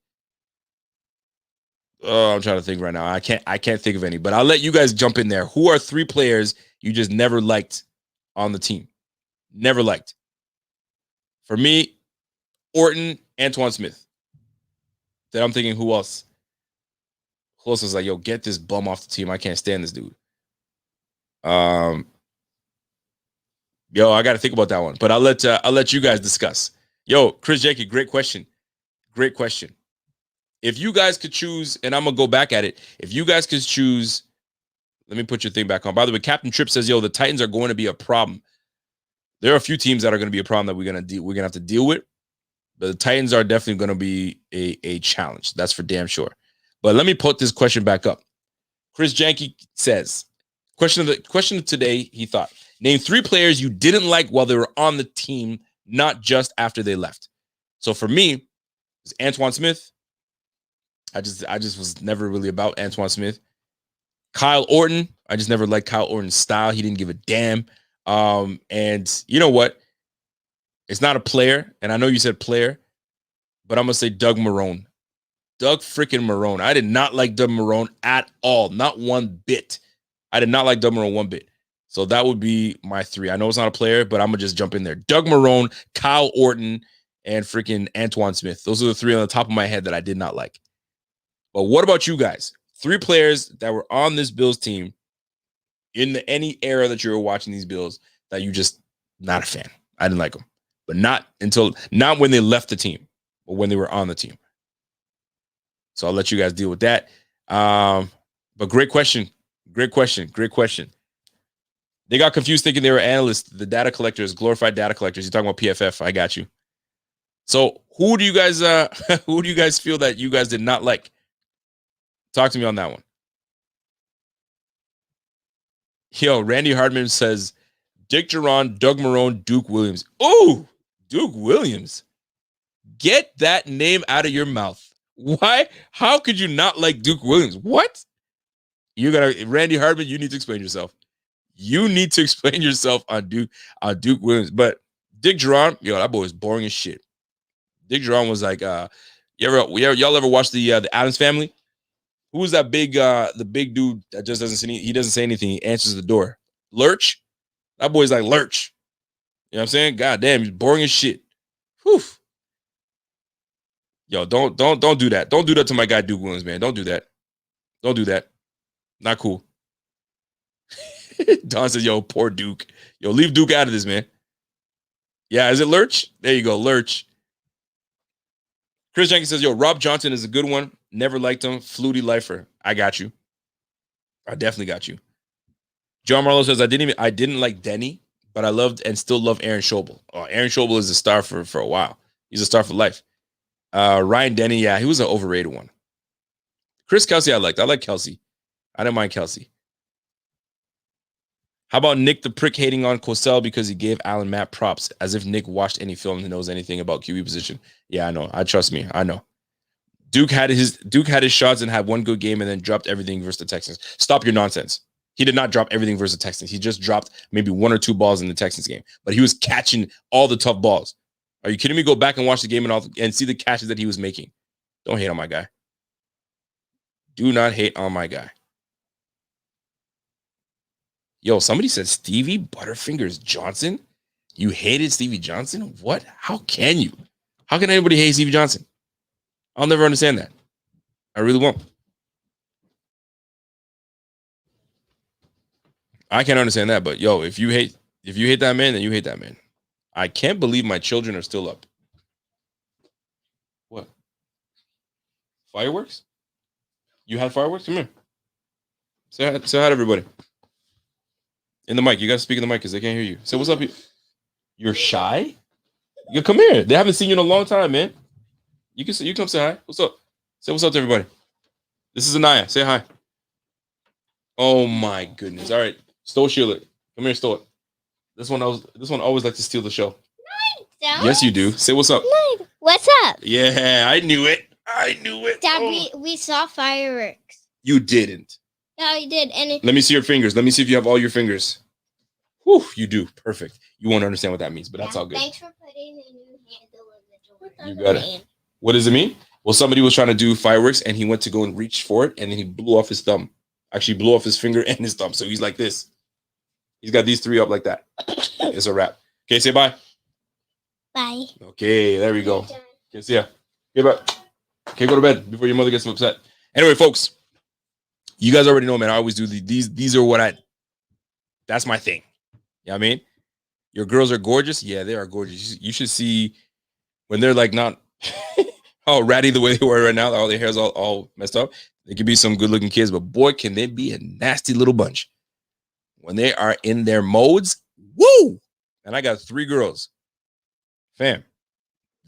Oh, I'm trying to think right now. I can't think of any, but I'll let you guys jump in there. Who are 3 players you just never liked on the team? Never liked. For me, Orton, Antoine Smith. Then I'm thinking, who else? Who else was like, yo, get this bum off the team. I can't stand this dude. Yo, I got to think about that one, but I'll let you guys discuss. Yo, Chris Jakey, great question. Great question. If you guys could choose, and I'm gonna go back at it. If you guys could choose, let me put your thing back on. By the way, Captain Tripp says, yo, the Titans are going to be a problem. There are a few teams that are going to be a problem that we're gonna have to deal with. But the Titans are definitely going to be a challenge. That's for damn sure. But let me put this question back up. Chris Janke says, question of today, he thought, name 3 players you didn't like while they were on the team, not just after they left. So for me, it was Antoine Smith. I just was never really about Antoine Smith. Kyle Orton. I just never liked Kyle Orton's style. He didn't give a damn. And you know what? It's not a player, and I know you said player, but I'm going to say Doug Marrone. Doug freaking Marrone. I did not like Doug Marrone at all. Not one bit. I did not like Doug Marrone one bit. So that would be my 3. I know it's not a player, but I'm going to just jump in there. Doug Marrone, Kyle Orton, and freaking Antoine Smith. Those are the 3 on the top of my head that I did not like. But what about you guys? 3 players that were on this Bills team in any era that you were watching these Bills that you just not a fan. I didn't like them. But not when they left the team, but when they were on the team. So I'll let you guys deal with that. But great question. Great question. Great question. They got confused thinking they were analysts. The data collectors, glorified data collectors. You're talking about PFF. I got you. So who do you guys feel that you guys did not like? Talk to me on that one. Yo, Randy Hardman says Dick Duron, Doug Marrone, Duke Williams. Ooh, Duke Williams. Get that name out of your mouth. Why? How could you not like Duke Williams? What? Randy Hardman, you need to explain yourself. You need to explain yourself on Duke Williams. But Dick Duron, yo, that boy was boring as shit. Dick Duron was like, y'all ever watch the Addams Family? Who was that the big dude that just doesn't say anything? He answers the door. Lurch? That boy's like Lurch. You know what I'm saying? God damn, he's boring as shit. Whew. Yo, don't do that. Don't do that to my guy Duke Williams, man. Don't do that. Don't do that. Not cool. Don says, yo, poor Duke. Yo, leave Duke out of this, man. Yeah, is it Lurch? There you go, Lurch. Chris Jenkins says, yo, Rob Johnson is a good one. Never liked him. Flutie lifer. I got you. I definitely got you. John Marlowe says, I didn't like Denny, but I loved and still love Aaron Schobel. Oh, Aaron Schobel is a star for a while. He's a star for life. Ryan Denny, yeah, he was an overrated one. Chris Kelsey, I liked. I like Kelsey. I didn't mind Kelsey. How about Nick the prick hating on Cosell because he gave Allen Matt props, as if Nick watched any film and knows anything about QB position? Yeah, I know. Trust me. I know. Duke had his shots and had one good game and then dropped everything versus the Texans. Stop your nonsense. He did not drop everything versus the Texans. He just dropped maybe 1 or 2 balls in the Texans game, but he was catching all the tough balls. Are you kidding me? Go back and watch the game and see the catches that he was making. Don't hate on my guy. Do not hate on my guy. Yo, somebody said Stevie Butterfingers Johnson. You hated Stevie Johnson? What? How can you? How can anybody hate Stevie Johnson? I'll never understand that. I really won't. I can't understand that, but yo, if you hate that man, then you hate that man. I can't believe my children are still up. What? Fireworks? You had fireworks? Come here. Say hi to everybody. In the mic. You got to speak in the mic because they can't hear you. Say what's up. You're shy? You come here. They haven't seen you in a long time, man. You come say hi. What's up? Say what's up to everybody. This is Anaya. Say hi. Oh my goodness. All right. Stow Sheila. Come here, Stow it. This one always likes to steal the show. No. Yes, you do. Say what's up. No. What's up? Yeah, I knew it. Dad, we saw fireworks. You didn't. No, you did. And Let me see your fingers. Let me see if you have all your fingers. Whew, you do. Perfect. You won't understand what that means, but that's all good. Thanks for putting a new handle in the door. You got it. What does it mean? Well, somebody was trying to do fireworks and he went to go and reach for it and then he blew off his thumb. Actually blew off his finger and his thumb. So he's like this. He's got these 3 up like that. It's a wrap. Okay, say bye. Bye. Okay, there we go. Okay, see ya. Okay, bye. Okay, go to bed before your mother gets upset. Anyway, folks, you guys already know, man. I always do these. These are that's my thing. You know what I mean? Your girls are gorgeous. Yeah, they are gorgeous. You should see when they're like not all ratty the way they were right now. All their hair's all messed up. They could be some good looking kids, but boy, can they be a nasty little bunch when they are in their modes. Woo! And I got 3 girls. Fam,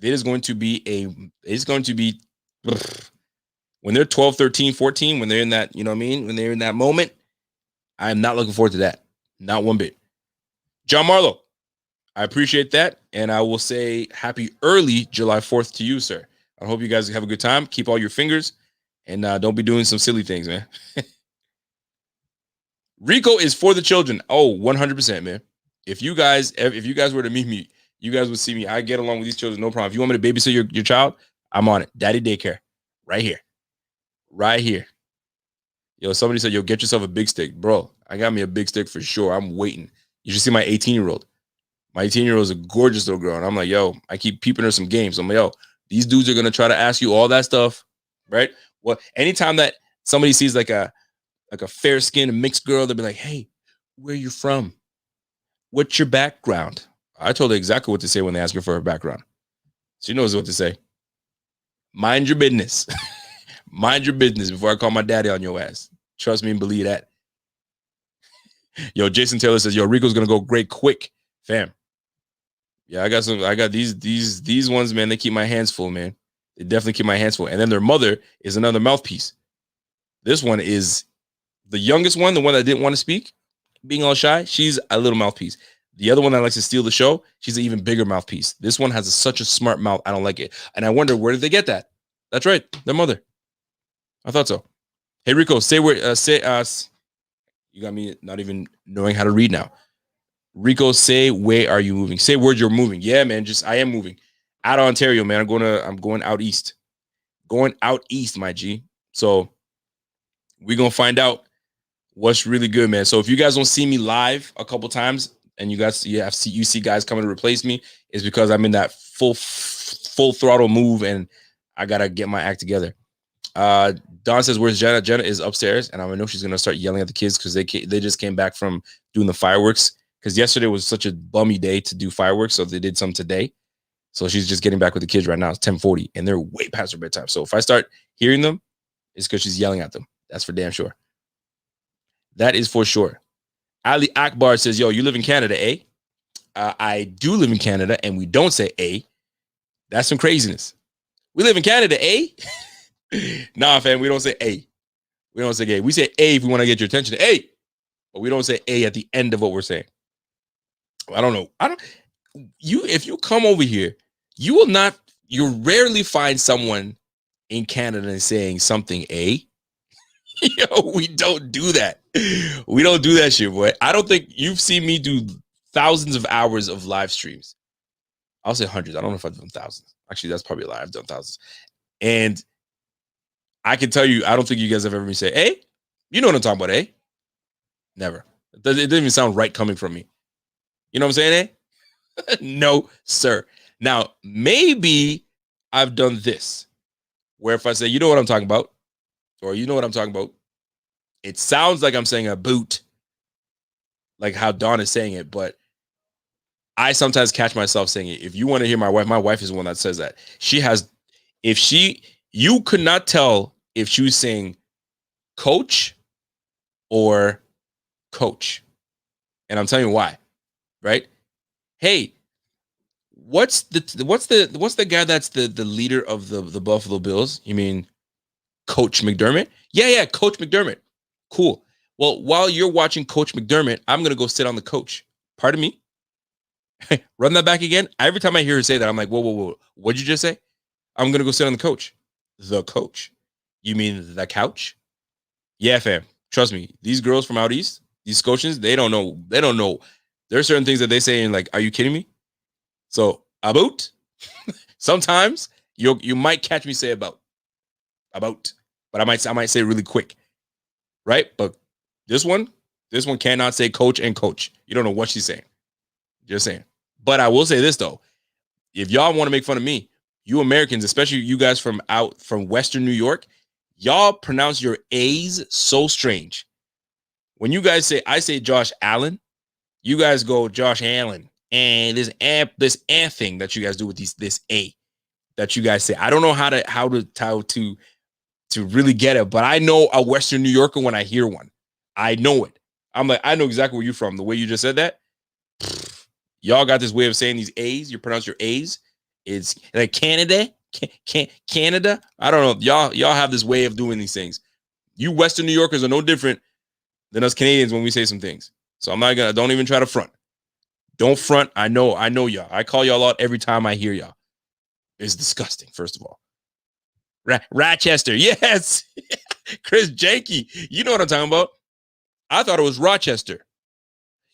it is going to be when they're 12, 13, 14, when they're in that, you know what I mean? When they're in that moment, I'm not looking forward to that. Not one bit. John Marlowe, I appreciate that. And I will say happy early July 4th to you, sir. I hope you guys have a good time. Keep all your fingers and don't be doing some silly things, man. RIco is for the children. Oh, 100%, man. If you guys were to meet me, you guys would see me. I get along with these children, no problem. If you want me to babysit your child, I'm on it. Daddy daycare. Right here. Right here. Yo, somebody said, yo, get yourself a big stick. Bro, I got me a big stick for sure. I'm waiting. You should see my 18-year-old. My 18-year-old is a gorgeous little girl. And I'm like, yo, I keep peeping her some games. I'm like, yo, these dudes are going to try to ask you all that stuff, right? Well, anytime that somebody sees like a fair-skinned mixed girl, they'll be like, hey, where you from? What's your background? I told her exactly what to say when they ask her for her background. She knows what to say. Mind your business. Mind your business before I call my daddy on your ass. Trust me and believe that. Yo, Jason Taylor says, yo, Rico's gonna go great quick, fam. Yeah, I got these ones, man. They keep my hands full, man. They definitely keep my hands full. And then their mother is another mouthpiece. This one is the youngest one, the one that didn't want to speak, being all shy. She's a little mouthpiece. The other one that likes to steal the show, she's an even bigger mouthpiece. This one has such a smart mouth. I don't like it. And I wonder, where did they get that? That's right. Their mother. I thought so. Hey, Rico, say where, you got me not even knowing how to read now. Rico, say, where are you moving? Say where you're moving. Yeah, man, I am moving. Out of Ontario, man. I'm going out east. Going out east, my G. So we're going to find out what's really good, man. So if you guys don't see me live a couple times, and you see guys coming to replace me, is because I'm in that full throttle move and I gotta get my act together. Don says, where's Jenna? Jenna is upstairs, and I know she's gonna start yelling at the kids because they just came back from doing the fireworks, because yesterday was such a bummy day to do fireworks, so they did some today. So she's just getting back with the kids right now. It's 10:40 and they're way past their bedtime. So if I start hearing them, it's because she's yelling at them. That's for damn sure. That is for sure. Ali Akbar says, yo, you live in Canada, eh? I do live in Canada, and we don't say eh. That's some craziness. We live in Canada, eh? Nah, fam, we don't say eh. We don't say eh. We say eh if we want to get your attention. Hey, but we don't say A at the end of what we're saying. I don't know. If you come over here, you rarely find someone in Canada saying something A. Yo, we don't do that. We don't do that shit, boy. I don't think you've seen me do thousands of hours of live streams. I'll say hundreds. I don't know if I've done thousands. Actually, that's probably a lie. I've done thousands. And I can tell you, I don't think you guys have ever said, hey, you know what I'm talking about, eh? Never. It doesn't even sound right coming from me. You know what I'm saying, eh? No, sir. Now, maybe I've done this, where if I say, you know what I'm talking about, or you know what I'm talking about, it sounds like I'm saying a boot, like how Dawn is saying it, but I sometimes catch myself saying it. If you want to hear my wife is the one that says that. You could not tell if she was saying coach or coach. And I'm telling you why, right? Hey, what's the guy that's the leader of the Buffalo Bills? You mean Coach McDermott? Yeah, Coach McDermott. Cool. Well, while you're watching Coach McDermott, I'm going to go sit on the coach. Pardon me? Run that back again. Every time I hear her say that, I'm like, whoa. What'd you just say? I'm going to go sit on the coach. The coach. You mean the couch? Yeah, fam. Trust me. These girls from out east, these Scotians, they don't know. There are certain things that they say and like, are you kidding me? So, about. Sometimes you might catch me say about. But I might say it really quick. Right? But this one cannot say coach and coach. You don't know what she's saying. Just saying. But I will say this though. If y'all want to make fun of me, you Americans, especially you guys from Western New York, y'all pronounce your A's so strange. When you guys say, I say Josh Allen, you guys go Josh Allen. And this thing that you guys do with this A that you guys say. I don't know how to really get it, but I know a Western New Yorker when I hear one. I know it. I'm like, I know exactly where you're from. The way you just said that. Y'all got this way of saying these A's. You pronounce your A's. It's like Canada. Canada. I don't know. Y'all have this way of doing these things. You Western New Yorkers are no different than us Canadians when we say some things. So don't even try to front. Don't front. I know y'all. I call y'all out every time I hear y'all. It's disgusting, first of all. Rochester. Yes. Chris Janky. You know what I'm talking about. I thought it was Rochester.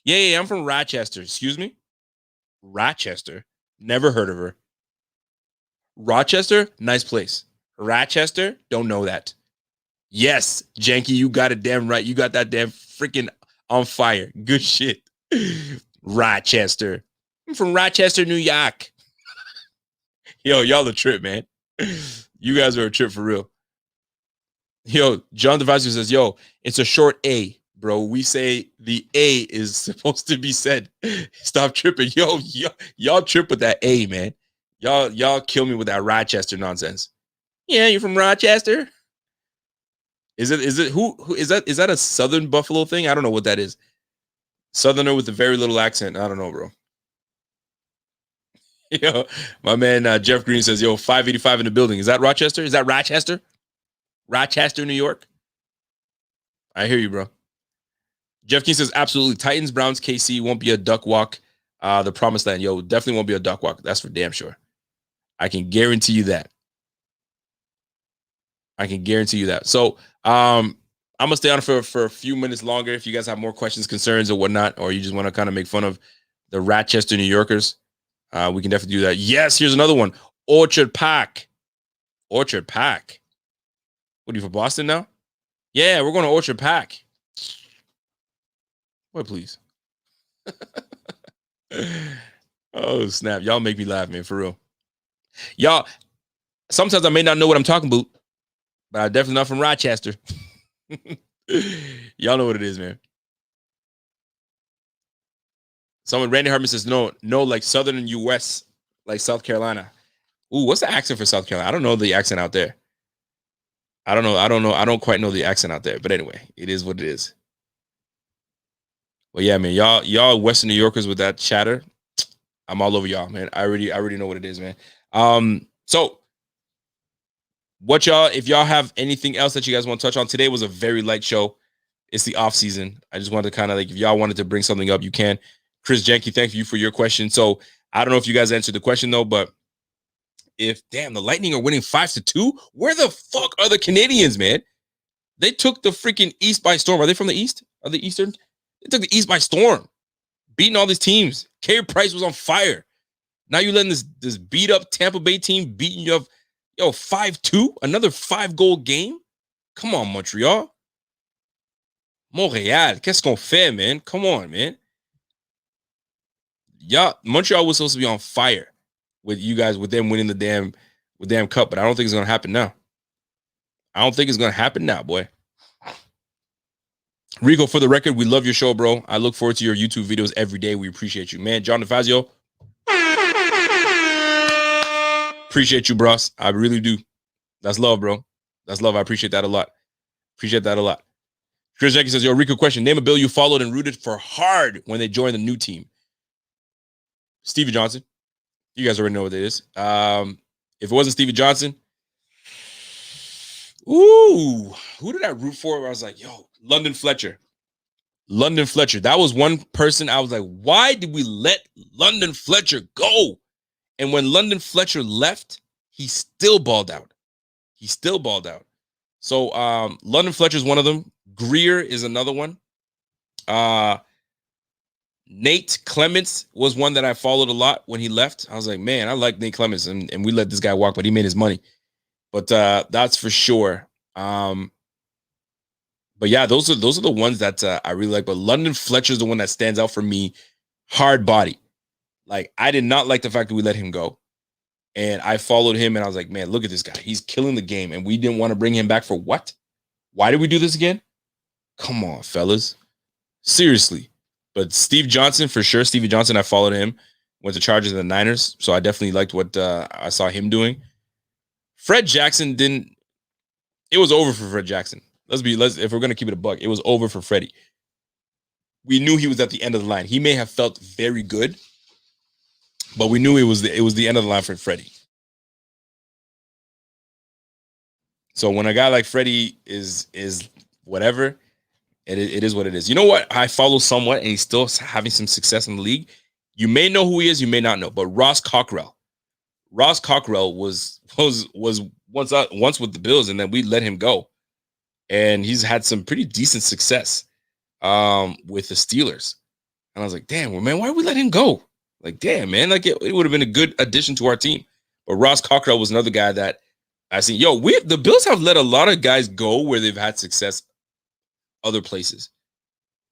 Yeah, I'm from Rochester. Excuse me? Rochester? Never heard of her. Rochester? Nice place. Rochester? Don't know that. Yes, Janky, you got it damn right. You got that damn freaking on fire. Good shit. Rochester. I'm from Rochester, New York. Yo, y'all a trip, man. You guys are a trip for real. Yo, John Devasio says, yo, it's a short A, bro. We say the A is supposed to be said. Stop tripping. Yo, y'all trip with that A, man. Y'all kill me with that Rochester nonsense. Yeah, you're from Rochester? Is it who is that a Southern Buffalo thing? I don't know what that is. Southerner with a very little accent. I don't know, bro. Yo, my man Jeff Green says, yo, 585 in the building. Is that Rochester? Is that Rochester? Rochester, New York? I hear you, bro. Jeff King says, absolutely. Titans, Browns, KC won't be a duck walk. The promised land. Yo, definitely won't be a duck walk. That's for damn sure. I can guarantee you that. So I'm going to stay on for a few minutes longer. If you guys have more questions, concerns, or whatnot, or you just want to kind of make fun of the Rochester New Yorkers, we can definitely do that. Yes, here's another one. Orchard Park. Orchard Park. What are you, for Boston now? Yeah, we're going to Orchard Park. Boy, please. Oh, snap. Y'all make me laugh, man, for real. Y'all, sometimes I may not know what I'm talking about, but I'm definitely not from Rochester. Y'all know what it is, man. Randy Hartman says, no, like Southern U.S., like South Carolina. Ooh, what's the accent for South Carolina? I don't know the accent out there. I don't know. I don't quite know the accent out there. But anyway, it is what it is. Well, yeah, man, y'all Western New Yorkers with that chatter, I'm all over y'all, man. I already know what it is, man. So if y'all have anything else that you guys want to touch on, today was a very light show. It's the off season. I just wanted to kind of like, if y'all wanted to bring something up, you can. Chris Jenke, thank you for your question. So I don't know if you guys answered the question though, but if the Lightning are winning 5-2, where the fuck are the Canadians, man? They took the freaking East by storm. Are they from the East? Are they Eastern? They took the East by storm, beating all these teams. Carey Price was on fire. Now you letting this beat up Tampa Bay team beating you up, 5-2, another 5-goal game. Come on, Montreal. Montréal, qu'est-ce qu'on fait, man? Come on, man. Yeah, Montreal was supposed to be on fire with you guys, with them winning the damn cup, but I don't think it's gonna happen now. Boy. Rico, for the record, we love your show, bro. I look forward to your YouTube videos every day. We appreciate you, man. John DeFazio, appreciate you, bros. I really do. That's love, bro. That's love. I appreciate that a lot. Chris Jackie says, Rico question. Name a Bill you followed and rooted for hard when they joined the new team. Stevie Johnson. You guys already know what it is. If it wasn't Stevie Johnson, who did I root for? I was like, London Fletcher. That was one person I was like, why did we let London Fletcher go? And when London Fletcher left, he still balled out. So London Fletcher is one of them. Greer is another one. Nate Clements was one that I followed a lot when he left. I was like, man, I like Nate Clements, and we let this guy walk, but he made his money. But that's for sure. But yeah, those are the ones that I really like. But London Fletcher is the one that stands out for me. Hard body. Like, I did not like the fact that we let him go. And I followed him, and I was like, man, look at this guy. He's killing the game, and we didn't want to bring him back for what? Why did we do this again? Come on, fellas. Seriously. But Steve Johnson, for sure. Stevie Johnson, I followed him. Went to Chargers and the Niners. So I definitely liked what I saw him doing. Fred Jackson didn't. It was over for Fred Jackson. If we're going to keep it a buck, it was over for Freddie. We knew he was at the end of the line. He may have felt very good, but we knew it was the end of the line for Freddie. So when a guy like Freddie is whatever, it is what it is. You know what? I follow somewhat, and he's still having some success in the league. You may know who he is, you may not know, but Ross Cockrell. Ross Cockrell was once with the Bills, and then we let him go, and he's had some pretty decent success with the Steelers. And I was like, damn, well, man, why did we let him go? Like, damn, man, like it would have been a good addition to our team. But Ross Cockrell was another guy that I seen. The Bills have let a lot of guys go where they've had success other places.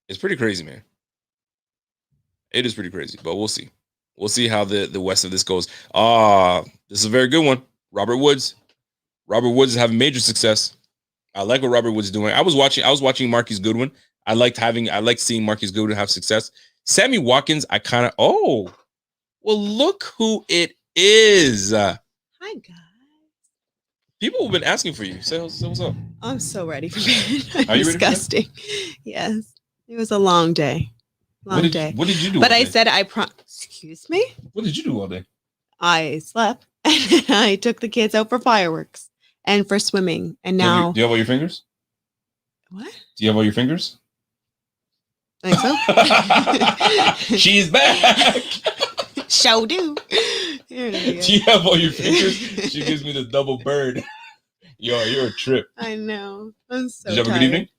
It's pretty crazy, man. It is pretty crazy, but we'll see. We'll see how the rest of this goes. This is a very good one. Robert Woods. Robert Woods is having major success. I like what Robert Woods is doing. I was watching Marquise Goodwin. I liked seeing Marquise Goodwin have success. Sammy Watkins, well, look who it is. Hi, guys. People have been asking for you. Say what's up. I'm so ready for bed. Are you disgusting. Ready for bed? Yes. It was a long day. What did you do? But I said excuse me? What did you do all day? I slept and I took the kids out for fireworks and for swimming. And now do you have all your fingers? What? Do you have all your fingers? I think so. She's back. Show do. Do you have all your fingers? She gives me the double bird. Yo, you're a trip. I know. I'm so Did you have tired. a good evening?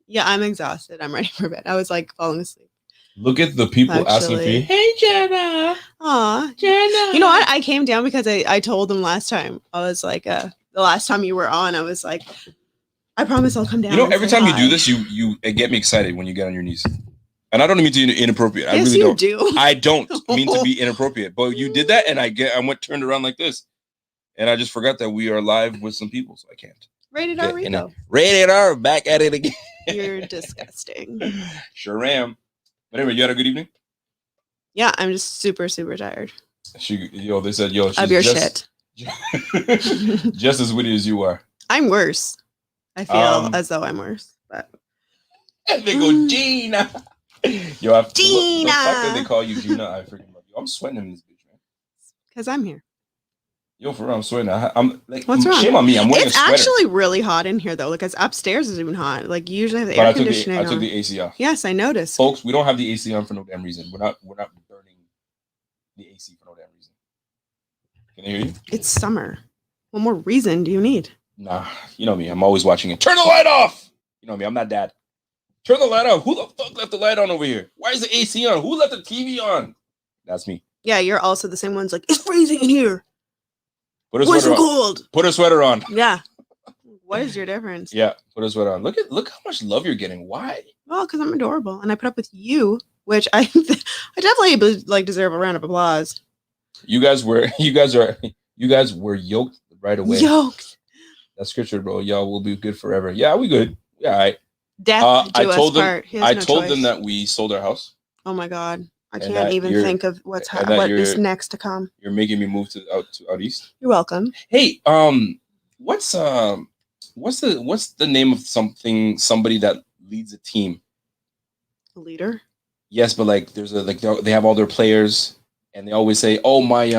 Yeah, I'm exhausted. I'm ready for bed. I was like falling asleep. Look at the people asking for you. Hey, Jenna. Aw. Jenna. You know what? I came down because I told them last time. I was like, the last time you were on, I was like, I promise I'll come down. You know, every time you do this, you get me excited when you get on your knees. And I don't mean to be inappropriate. I really don't. Do. I don't mean to be inappropriate. But you did that, and I went turned around like this. And I just forgot that we are live with some people, so I can't. Rated R, RIco. Rated R, back at it again. You're disgusting. Sure am. But anyway, you had a good evening? Yeah, I'm just super, super tired. They said, she's of your shit. Just as witty as you are. I'm worse. I feel as though I'm worse. But and they go, Gina. Gina. The fact that they call you Gina, I freaking love you. I'm sweating in this bitch, man. Because I'm here. Yo, for real, I'm sweating. I'm like, What's wrong? shame on me. I'm wearing It's a sweater. actually really hot in here though. Like, it's upstairs is even hot. Like, you usually have the But air conditioning I took on. the AC off. Yes, I noticed. Folks, we don't have the AC on for no damn reason. We're not burning the AC for no damn reason. Can I hear you? It's summer. What more reason do you need? Nah, you know me. I'm always watching it. Turn the light off. You know me. I'm not dad. Turn the light off. Who the fuck left the light on over here? Why is the AC on? Who left the TV on? That's me. Yeah, you're also the same ones like, it's freezing in here. Put a Why sweater so on. cold? Put a sweater on. Yeah. What is your difference? Yeah, put a sweater on. Look how much love you're getting. Why? Well, because I'm adorable and I put up with you, which I definitely like deserve a round of applause. You guys were yoked right away. Yoked. That scripture, bro. Y'all will be good forever. Yeah, we good. Yeah, all right. Death do us told them, part. He has I no told choice. them that we sold our house. Oh my God. I And can't that even you're- think of what and that is you're- next to come. You're making me move to out east. You're welcome. Hey, what's the name of somebody that leads a team? Leader. Yes, but like there's they have all their players and they always say, "Oh my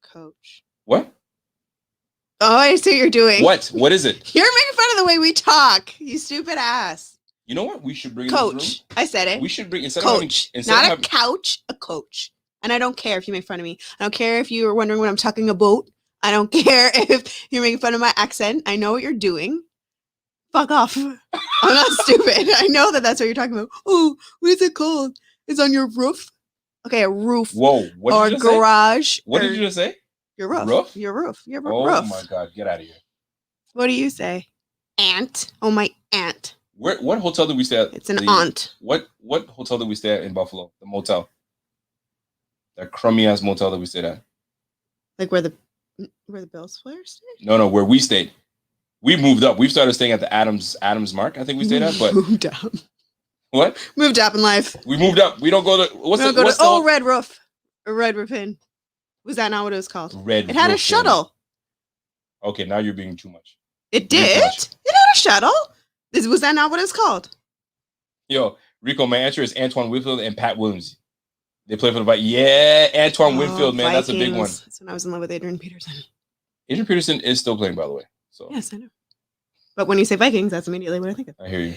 Coach. what? Oh, I see what you're doing. What? What is it? You're making fun of the way we talk. You stupid ass. You know what? We should bring in this room. Coach. I said it. We should bring Coach. Not a couch, a coach. And I don't care if you make fun of me. I don't care if you were wondering what I'm talking about. I don't care if you're making fun of my accent. I know what you're doing. Fuck off. I'm not stupid. I know that that's what you're talking about. Oh, what is it called? It's on your roof. Okay, a roof. Whoa! What or did you just garage. say? What or did you just say? Your roof. Roof? Your roof. Your Oh roof. my God! Get out of here. What do you say? Aunt. Oh, my aunt. What hotel did we stay at? It's an aunt. What hotel did we stay at in Buffalo? The motel. That crummy ass motel that we stayed at. Like where the Bills players stay? No, where we stayed. We moved up. We started staying at the Adams Mark. I think we stayed at. But moved up. what? Moved up in life. We moved up. We don't go to Red Roof. A Red Roof Inn. Was that not what it was called? Red. It had a Roof shuttle. Inn. Okay, now you're being too much. It Being did. too much. It had a shuttle. Was that not what it's called? Yo, Rico, my answer is Antoine Winfield and Pat Williams. They play for the Vikings. Yeah, Antoine Winfield, man, Vikings. that's a big one. That's when I was in love with Adrian Peterson. Adrian Peterson is still playing, by the way. So Yes, I know. But when you say Vikings, that's immediately what I think of. I hear you.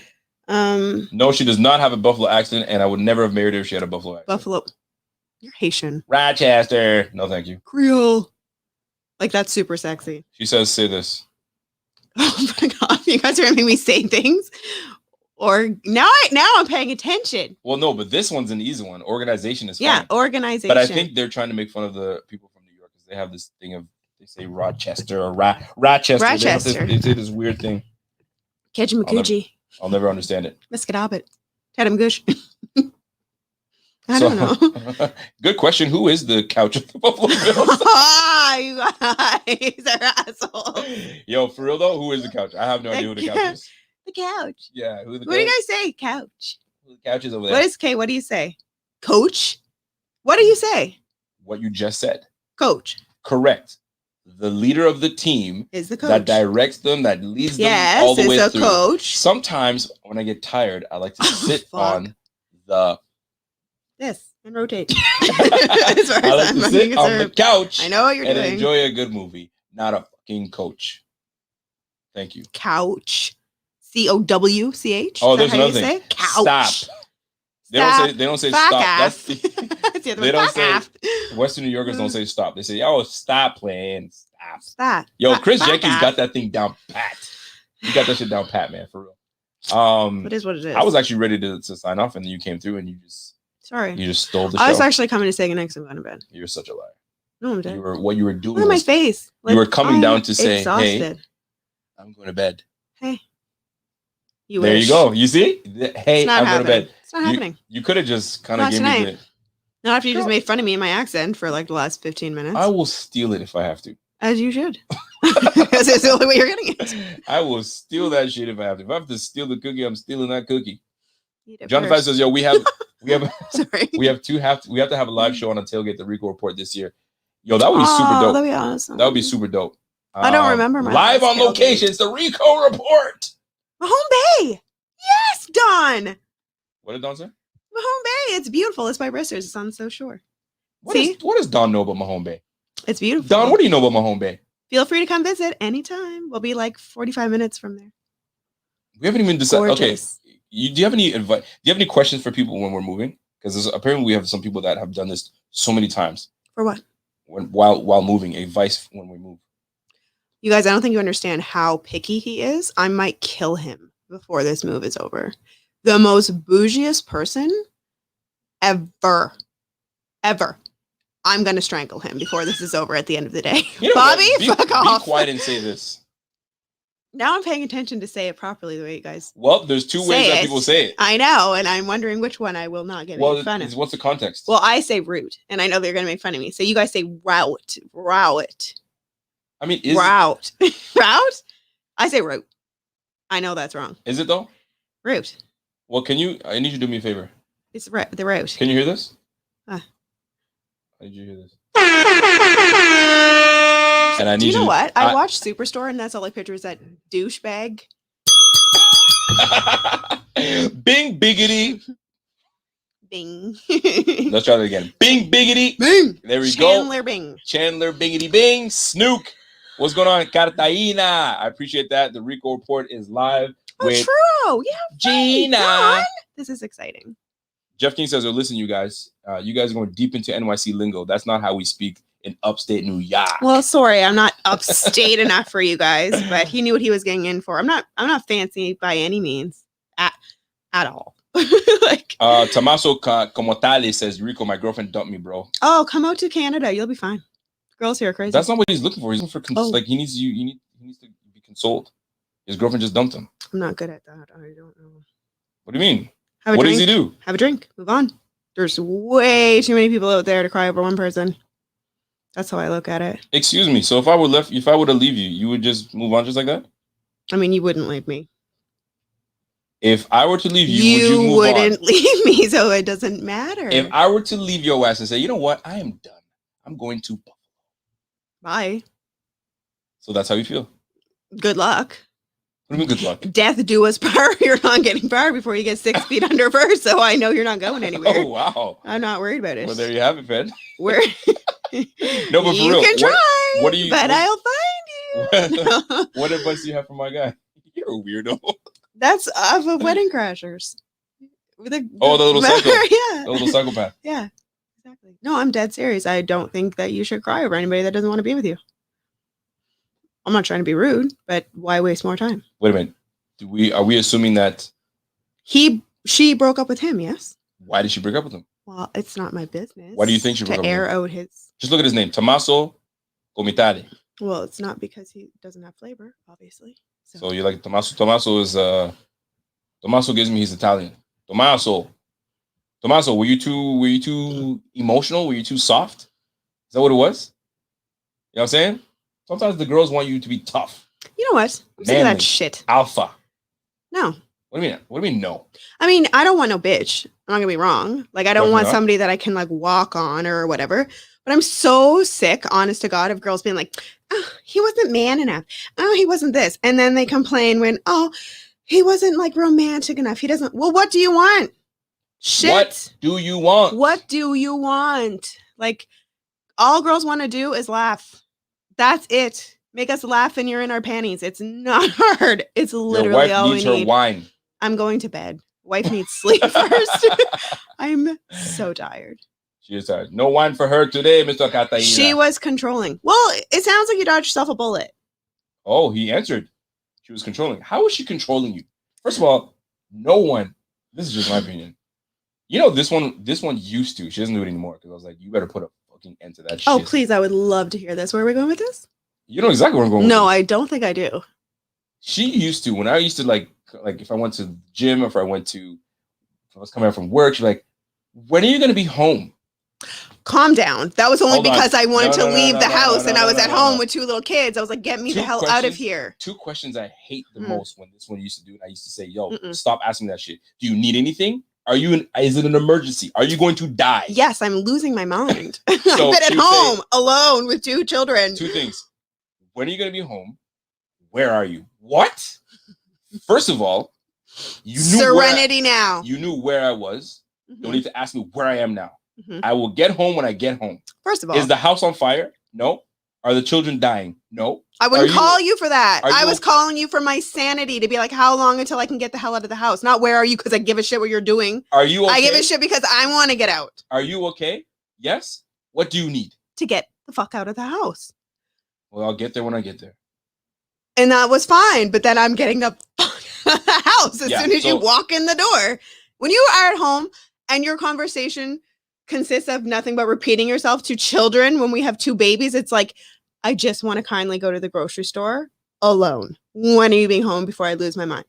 Um, No, she does not have a Buffalo accent, and I would never have married her if she had a Buffalo accent. Buffalo. You're Haitian. Rochester. No, thank you. Creole. Like, that's super sexy. She says, say this. Oh my God. You guys are making me say things. Or now I'm paying attention. Well, no, but this one's an easy one. Organization is Yeah, fine. organization. But I think they're trying to make fun of the people from New York because they have this thing of, they say Rochester or Rochester. Rochester. They say this weird thing. Kejimikuji. I'll never understand it. Miskadabit. Tadam Gush. I don't know. Good question. Who is the couch of the Buffalo Bills? You guys are assholes. Yo, for real though, who is the couch? I have no idea who the couch is. The couch. Yeah, who the What do you couch? guys say? Couch. Who the couch is over there? What do you say? Coach? What do you say? What you just said. Coach Correct. The leader of the team is the coach. that directs them, that leads them Yes, all the way it's a through. coach. Sometimes when I get tired, I like to sit fuck. on the. This and rotate. I As far as like I'm to sit on the concerned. couch I know what you're and doing. enjoy a good movie, not a fucking coach. Thank you. Couch. COWCH. Oh, Is that there's how you another thing. say? Couch. Stop. They don't say Fuck stop. off. That's the, It's the other they one. don't Fuck say- off. Western New Yorkers don't say stop. They say, "Oh, stop playing, stop." Stop. Yo, Fuck- Chris fuck Jenkins off. got that thing down pat. He got that shit down pat, man, for real. It is what it is. I was actually ready to sign off, and then you came through, and you just stole the show. I was actually coming to say goodnight because I'm going to bed. You're such a liar. No, I'm dead. What you were doing Look at my was face. you were coming I'm down to say, "Hey, exhausted. I'm going to bed." Hey. There you go. You see? Hey, It's not I'm going to happening. bed. It's not happening. You could have just kind of Not gave tonight. me the. Not after you just made fun of me and my accent for like the last 15 minutes. I will steal it if I have to. As you should. Because it's the only way you're getting it. I will steal that shit if I have to. If I have to steal the cookie, I'm stealing that cookie. Eat it John Five first. says, "Yo, we have Sorry. we have to have to have a live show on a tailgate the RIco report this year." Yo, that would be super dope. That'd be awesome. That would be super dope. I don't remember my live last on location. It's the RIco report. Mahone Bay. Yes, Don. What did Don say? Mahone Bay. It's beautiful. It's by Bristers. It's on the South Shore. What See? does Don know about Mahone Bay? It's beautiful. Don, what do you know about Mahone Bay? Feel free to come visit anytime. We'll be like 45 minutes from there. We haven't even decided. Okay, Gorgeous. do you have any advice? Do you have any questions for people when we're moving? Because apparently we have some people that have done this so many times. For what? While moving, advice when we move. You guys, I don't think you understand how picky he is. I might kill him before this move is over. The most bougiest person ever. I'm going to strangle him before this is over at the end of the day. You know Bobby, what? fuck off. Be quiet and say this. Now I'm paying attention to say it properly the way you guys. Well, there's two ways that people say it. I know, and I'm wondering which one I will not get made fun of. What's the context? Well, I say route, and I know they're going to make fun of me. So you guys say route. I mean, route. Route? I say route. I know that's wrong. Is it though? Route. Well, I need you to do me a favor. It's the route. Can you hear this? Huh. Did you hear this? And I need Do you know what? I I watched Superstore, and that's all I picture is that douchebag. Bing biggity. Bing. Let's try that again. Bing biggity. Bing. There we Chandler go. Bing. Chandler bingity bing. Snook. What's going on, Cartagena? I appreciate that. The RIco report is live with true. Yeah. Gina. Right. This is exciting. Jeff King says, listen, you guys are going deep into NYC lingo. That's not how we speak in upstate New York. Well, sorry, I'm not upstate enough for you guys, but he knew what he was getting in for. I'm not fancy by any means at all. Like Tommaso como tale says, RIco, my girlfriend dumped me, bro. Oh, come out to Canada. You'll be fine. Girls here are crazy. That's not what he's looking for. He's looking for like he needs to be consoled. His girlfriend just dumped him. I'm not good at that. I don't know. What do you mean? What does he do? Have a drink. Move on. There's way too many people out there to cry over one person. That's how I look at it. Excuse me. So if I were to leave you, you would just move on just like that? I mean, you wouldn't leave me. If I were to leave you, would you move wouldn't on? leave me, so it doesn't matter. If I were to leave your ass and say, you know what, I am done. I'm going to bye. So that's how you feel. Good luck. What do you mean good luck? Death do us part. You're not getting far before you get 6 feet under first, so I know you're not going anywhere. Oh, wow. I'm not worried about it. Well, there you have it, Fed. Where No, but for you real, can try, what do you? but I'll find you. What advice do you have for my guy? You're a weirdo. That's off of Wedding Crashers. The little psycho. Yeah. The little psychopath. Yeah, exactly. No, I'm dead serious. I don't think that you should cry over anybody that doesn't want to be with you. I'm not trying to be rude, but why waste more time? Wait a minute. Are we assuming that she broke up with him? Yes. Why did she break up with him? Well, it's not my business. Why do you think she broke up with him? To air out his. Just look at his name, Tommaso Comitale. Well, it's not because he doesn't have flavor, obviously. So you like Tommaso? Tommaso gives me he's Italian. Tommaso, were you too emotional? Were you too soft? Is that what it was? You know what I'm saying? Sometimes the girls want you to be tough. You know what? I'm sick of that shit. Alpha. No. What do you mean? What do you mean no? I mean, I don't want no bitch. I'm not gonna be wrong. Like, I don't want somebody that I can like walk on or whatever. But I'm so sick, honest to God, of girls being like, oh, he wasn't man enough. Oh, he wasn't this. And then they complain when, oh, he wasn't like romantic enough. He doesn't. Well, what do you want? Shit. What do you want? What do you want? Like, all girls want to do is laugh. That's it. Make us laugh and you're in our panties. It's not hard. It's literally all we need. Your wife needs her wine. I'm going to bed. Wife needs sleep first. I'm so tired. She is tired. No wine for her today, Mr. Catalina. She was controlling. Well, it sounds like you dodged yourself a bullet. Oh, he answered. She was controlling. How was she controlling you? First of all, no one. This is just my opinion. You know, this one used to. She doesn't do it anymore because I was like, you better put a fucking end to that shit. Oh, please. I would love to hear this. Where are we going with this? You know exactly where I'm going with No, this. I don't think I do. She used to. When I used to like if I went to the gym, if I was coming out from work, she's like, when are you going to be home? Calm down. That was only because I wanted to leave the house and I was at home with 2 little kids. I was like, get me the hell out of here. 2 questions I hate the most when this one used to do it. I used to say, yo, stop asking that shit. Do you need anything? Is it an emergency? Are you going to die? Yes, I'm losing my mind. I've been at home alone with 2 children. 2 things. When are you going to be home? Where are you? What? First of all, you knew Serenity now. You knew where I was. Don't need to ask me where I am now. I will get home when I get home. First of all, is the house on fire? No. Are the children dying? No. I wouldn't Are call you for that. are I you was okay? calling you for my sanity to be like, how long until I can get the hell out of the house? Not where are you because I give a shit what you're doing. Are you okay? I give a shit because I want to get out. Are you okay? Yes. What do you need? To get the fuck out of the house. Well, I'll get there when I get there. And that was fine. But then I'm getting the fuck out of the house as soon as you walk in the door. When you are at home and your conversation consists of nothing but repeating yourself to children when we have 2 babies, it's like, I just want to kindly go to the grocery store alone. When are you being home before I lose my mind?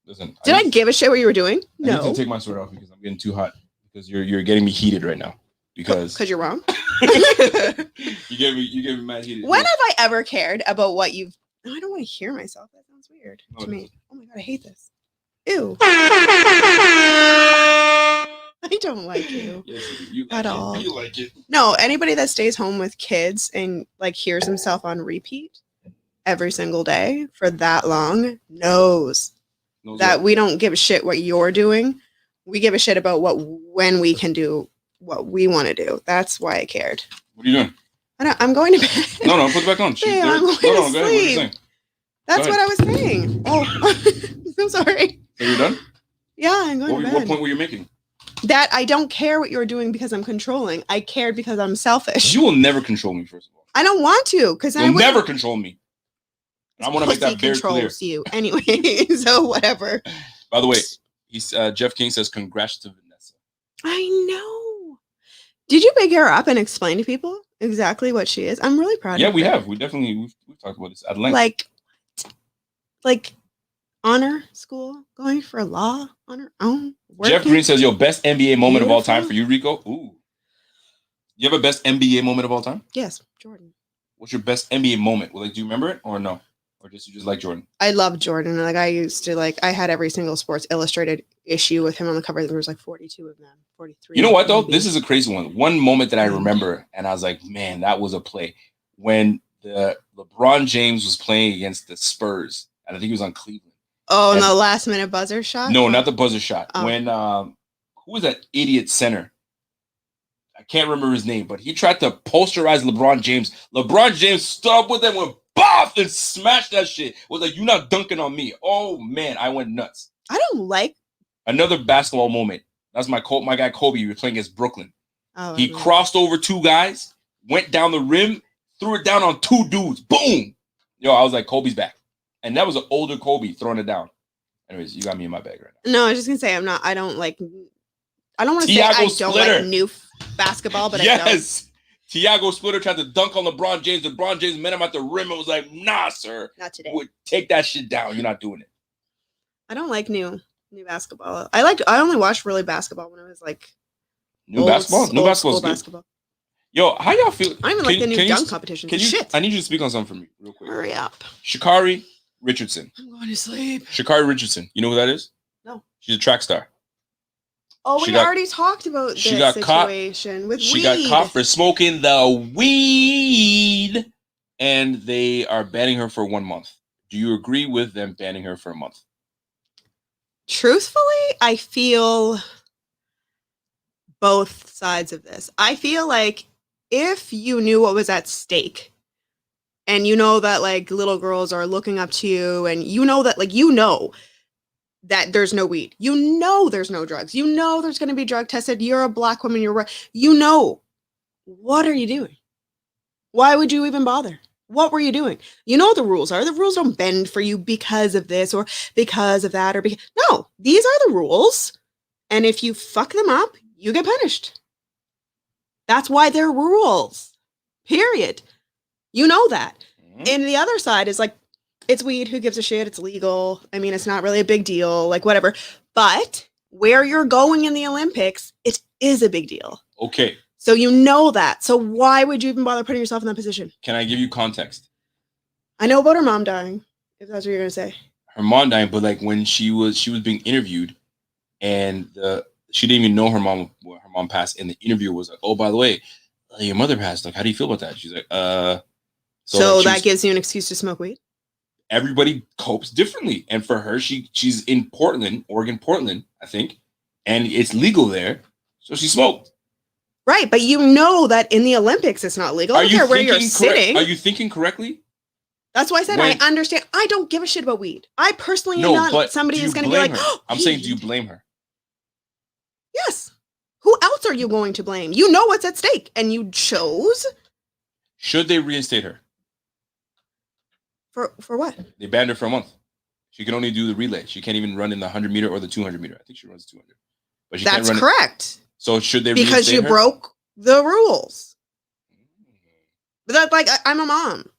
Listen, Did I give a shit what you were doing? No. I need No. to take my sword off because I'm getting too hot. Because you're getting me heated right now. Because you're wrong. you get me mad heated. When have I ever cared about what you've? No, I don't want to hear myself. That sounds weird to me. Oh my god, I hate this. Ew. I don't like you. Yes, you like at it. all. You like it. No, anybody that stays home with kids and like hears himself on repeat every single day for that long knows that we don't give a shit what you're doing. We give a shit about when we can do what we want to do. That's why I cared. What are you doing? I'm going to bed. No, put it back on. Yeah, I'm going to Go ahead. What are you sleep. saying? That's what I was saying. Oh, I'm sorry. So you're done? Yeah, I'm going to bed. What point were you making? That I don't care what you're doing because I'm controlling. I cared because I'm selfish. You will never control me, first of all. I don't want to because I You'll would never control me. And I want to make that very clear. Controls you anyway. So whatever. By the way, he's Jeff King says congrats to Vanessa. I know. Did you pick her up and explain to people exactly what she is? I'm really proud of her. Yeah, we have. We've talked about this at length. Like honor school, going for law on her own. Jeff Green says, "Yo, best NBA moment of all Beautiful. time for you, Rico." Ooh, you have a best NBA moment of all time? Yes, Jordan. What's your best NBA moment? Well, like, do you remember it or no? Or you just like Jordan? I love Jordan. Like I used to I had every single Sports Illustrated issue with him on the cover. There was like 42 of them, 43. You know what though? maybe. This is a crazy one. One moment that I remember, and I was like, man, that was a play when the LeBron James was playing against the Spurs, and I think he was on Cleveland. Oh, and the last minute buzzer shot? No, not the buzzer shot. Oh. When who was that idiot center? I can't remember his name, but he tried to posterize LeBron James. LeBron James stood up with him, went boff and smashed that shit. Was like, "You're not dunking on me." Oh man, I went nuts. I don't like. Another basketball moment. That's my guy Kobe. He was playing against Brooklyn. Oh, He crossed over 2 guys, went down the rim, threw it down on 2 dudes. Boom! Yo, I was like, Kobe's back. And that was an older Kobe throwing it down. Anyways, you got me in my bag right now. No, I was just gonna say I don't want to say Thiago I don't Splitter. like new basketball, but Yes. Thiago Splitter tried to dunk on LeBron James. LeBron James met him at the rim and was like, "Nah, sir. Not today. Take that shit down. You're not doing it." I don't like new basketball. I only watched really basketball when it was like New basketball is good. basketball. Yo, how y'all feel? I don't even like the new dunk competitions. Shit. I need you to speak on something for me real quick. Hurry up. Sha'Carri Richardson. I'm going to sleep. Sha'Carri Richardson. You know who that is? No. She's a track star. Oh, She we got- already talked about this she got caught- situation with She weed. got caught for smoking the weed, and they are banning her for 1 month. Do you agree with them banning her for a month? Truthfully, I feel both sides of this. I feel like if you knew what was at stake and you know that like little girls are looking up to you and you know that that there's no weed, you know there's no drugs, you know there's going to be drug tested, you're a black woman, what are you doing? Why would you even bother? What were you doing? You know the rules are. The rules don't bend for you because of this or because of that no, these are the rules. And if you fuck them up, you get punished. That's why they're rules. Period. You know that. Mm-hmm. And the other side is like, it's weed. Who gives a shit? It's legal. I mean, it's not really a big deal, like whatever. But where you're going in the Olympics, it is a big deal. Okay. So you know that. So why would you even bother putting yourself in that position? Can I give you context? I know about her mom dying, if that's what you're going to say. Her mom dying, but like when she was being interviewed, and she didn't even know her mom passed, and the interviewer was like, "Oh, by the way, your mother passed. Like, how do you feel about that?" She's like, So like, that gives you an excuse to smoke weed? Everybody copes differently, and for her, she's in Portland, I think, and it's legal there, so she smoked. Right, but you know that in the Olympics it's not legal. I don't care where you're sitting. Are you thinking correctly? That's why I said I understand. I don't give a shit about weed. I personally am not but somebody who's going to be like, oh, I'm saying, do you blame her? Yes. Who else are you going to blame? You know what's at stake, and you chose. Should they reinstate her? For what? They banned her for a month. She can only do the relay. She can't even run in the 100 meter or the 200 meter. I think she runs 200. But she can't run correct. So should they because reinstate you her? broke the rules. But that's like I'm a mom.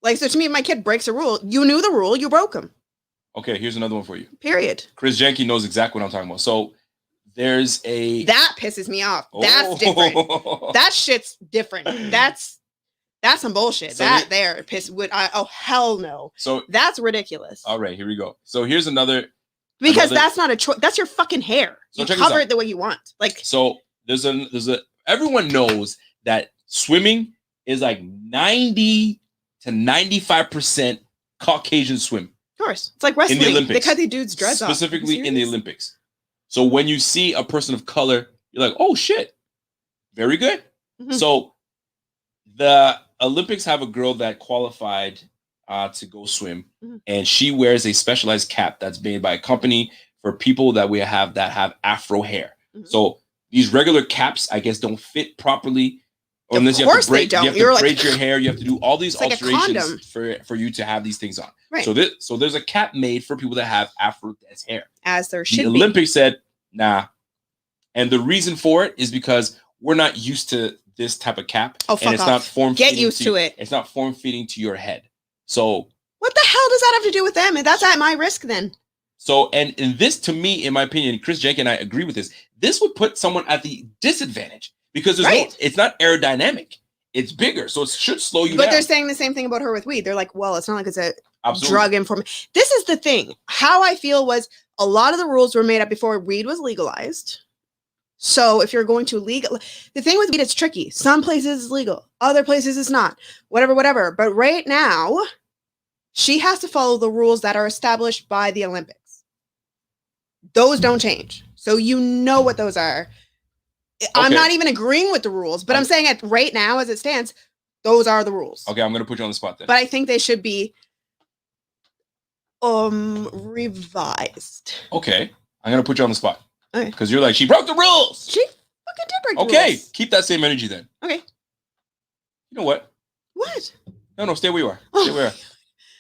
Like, so to me, if my kid breaks a rule, you knew the rule, you broke them. Okay, here's another one for you. Period. Chris Jenke knows exactly what I'm talking about. So there's that pisses me off. That's different. That shit's different. That's some bullshit. So oh hell no. So that's ridiculous. All right, here we go. So here's another. Because that's not a choice. That's your fucking hair. So you cover it the way you want. Like, so there's a everyone knows that swimming is like 90 to 95% Caucasian swim. Of course. It's like wrestling. In the Olympics. They cut the dude's dreads off. Specifically in the Olympics. So when you see a person of color, you're like, oh shit. Very good. Mm-hmm. So the Olympics have a girl that qualified to go swim, and she wears a specialized cap that's made by a company for people that have afro hair. Mm-hmm. So these regular caps, I guess, don't fit properly. Or unless you have to braid your hair, you have to do all these alterations for you to have these things on. Right. So there's a cap made for people that have afro hair. As there should be. The Olympics said, nah. And the reason for it is because we're not used to this type of cap. Oh, fuck and it's off. not form Get used to it. It's not form fitting to your head. So what the hell does that have to do with them? That's at my risk then. So, and this, to me, in my opinion, Chris Jenke and I agree with this. This would put someone at the disadvantage because it's not aerodynamic. It's bigger, so it should slow you down. But they're saying the same thing about her with weed. They're like, well, it's not like it's a drug information. This is the thing. How I feel was a lot of the rules were made up before weed was legalized. So if you're going to the thing with weed, it's tricky. Some places it's legal, other places it's not. Whatever. But right now, she has to follow the rules that are established by the Olympics. Those don't change. So you know what those are. Okay. I'm not even agreeing with the rules, but I'm saying right now, as it stands, those are the rules. Okay, I'm going to put you on the spot then. But I think they should be revised. Okay, I'm going to put you on the spot. Okay. Because you're like, she broke the rules. She fucking did break the rules. Okay, keep that same energy then. Okay. You know what? What? No, stay where you are. Stay where you are.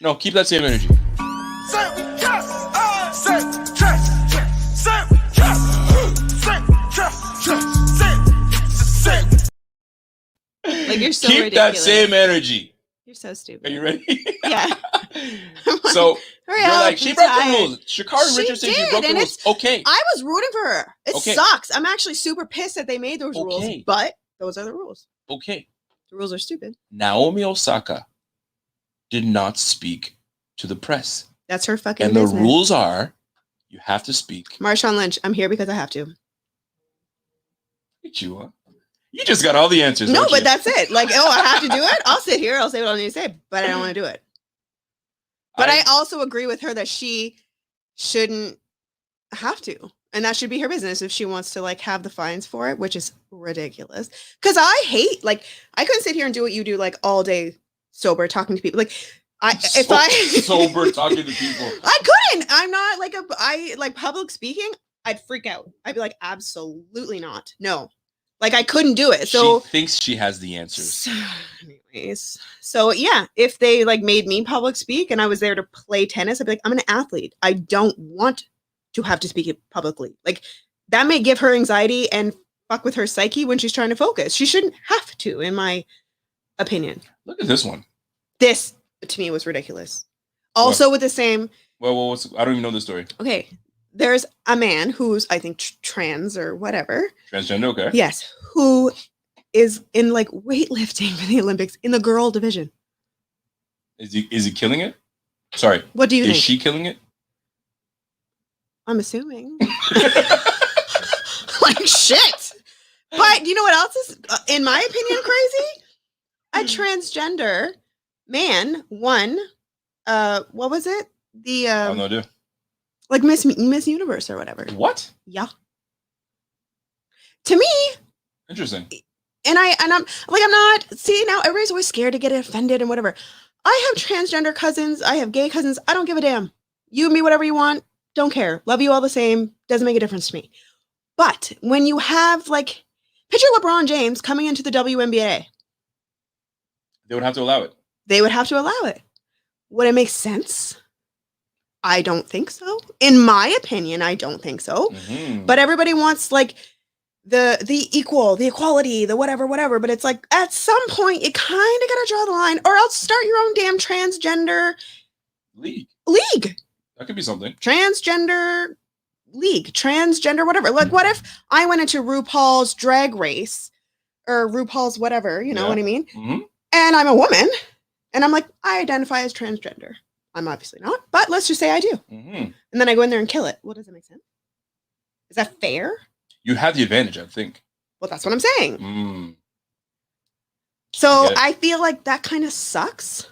No, keep that same energy. Like, you're so keep ridiculous. That same energy. You're so stupid. Are you ready? Yeah. So you're like, she broke the rules. Sha'Carri Richardson, she broke the rules. Okay. I was rooting for her. It sucks. I'm actually super pissed that they made those rules, but those are the rules. Okay. The rules are stupid. Naomi Osaka did not speak to the press. That's her fucking business. And the rules are, you have to speak. Marshawn Lynch, I'm here because I have to. You just got all the answers. No, but that's it. Like, I have to do it. I'll sit here. I'll say what I need to say, but I don't want to do it. But I also agree with her that she shouldn't have to. And that should be her business if she wants to like have the fines for it, which is ridiculous. Because I hate, like, I couldn't sit here and do what you do like all day sober talking to people. Like, sober talking to people. I couldn't. I'm not like public speaking. I'd freak out. I'd be like, absolutely not. No. Like, I couldn't do it. So she thinks she has the answers. Anyways. So yeah, if they like made me public speak and I was there to play tennis, I'd be like, I'm an athlete. I don't want to have to speak it publicly. Like, that may give her anxiety and fuck with her psyche when she's trying to focus. She shouldn't have to, in my opinion. Look at this one. This to me was ridiculous. Also with the same. Well, I don't even know the story. Okay. There's a man who's, I think, trans or whatever. Transgender, okay. Yes. Who is in like weightlifting for the Olympics in the girl division. Is he killing it? Sorry. What do you think? Is she killing it? I'm assuming. Like, shit. But you know what else is, in my opinion, crazy? A transgender man won, what was it? The I have no idea. Like Miss Universe or whatever. What? Yeah. To me, Interesting. And I'm not. See, now everybody's always scared to get offended and whatever. I have transgender cousins. I have gay cousins. I don't give a damn. You and me, whatever you want. Don't care. Love you all the same. Doesn't make a difference to me. But when you have like, picture LeBron James coming into the WNBA. They would have to allow it. They would have to allow it. Would it make sense? I don't think so. In my opinion, I don't think so. Mm-hmm. But everybody wants like the equality, the whatever. But it's like at some point you kind of gotta draw the line, or else start your own damn transgender league. That could be something. Transgender league, transgender whatever. Like, what if I went into RuPaul's Drag Race or RuPaul's whatever? You know what I mean? Mm-hmm. And I'm a woman, and I'm like, I identify as transgender. I'm obviously not, but let's just say I do. Mm-hmm. And then I go in there and kill it. Well, does that make sense? Is that fair? You have the advantage, I think. Well, that's what I'm saying. Mm. So I feel like that kind of sucks.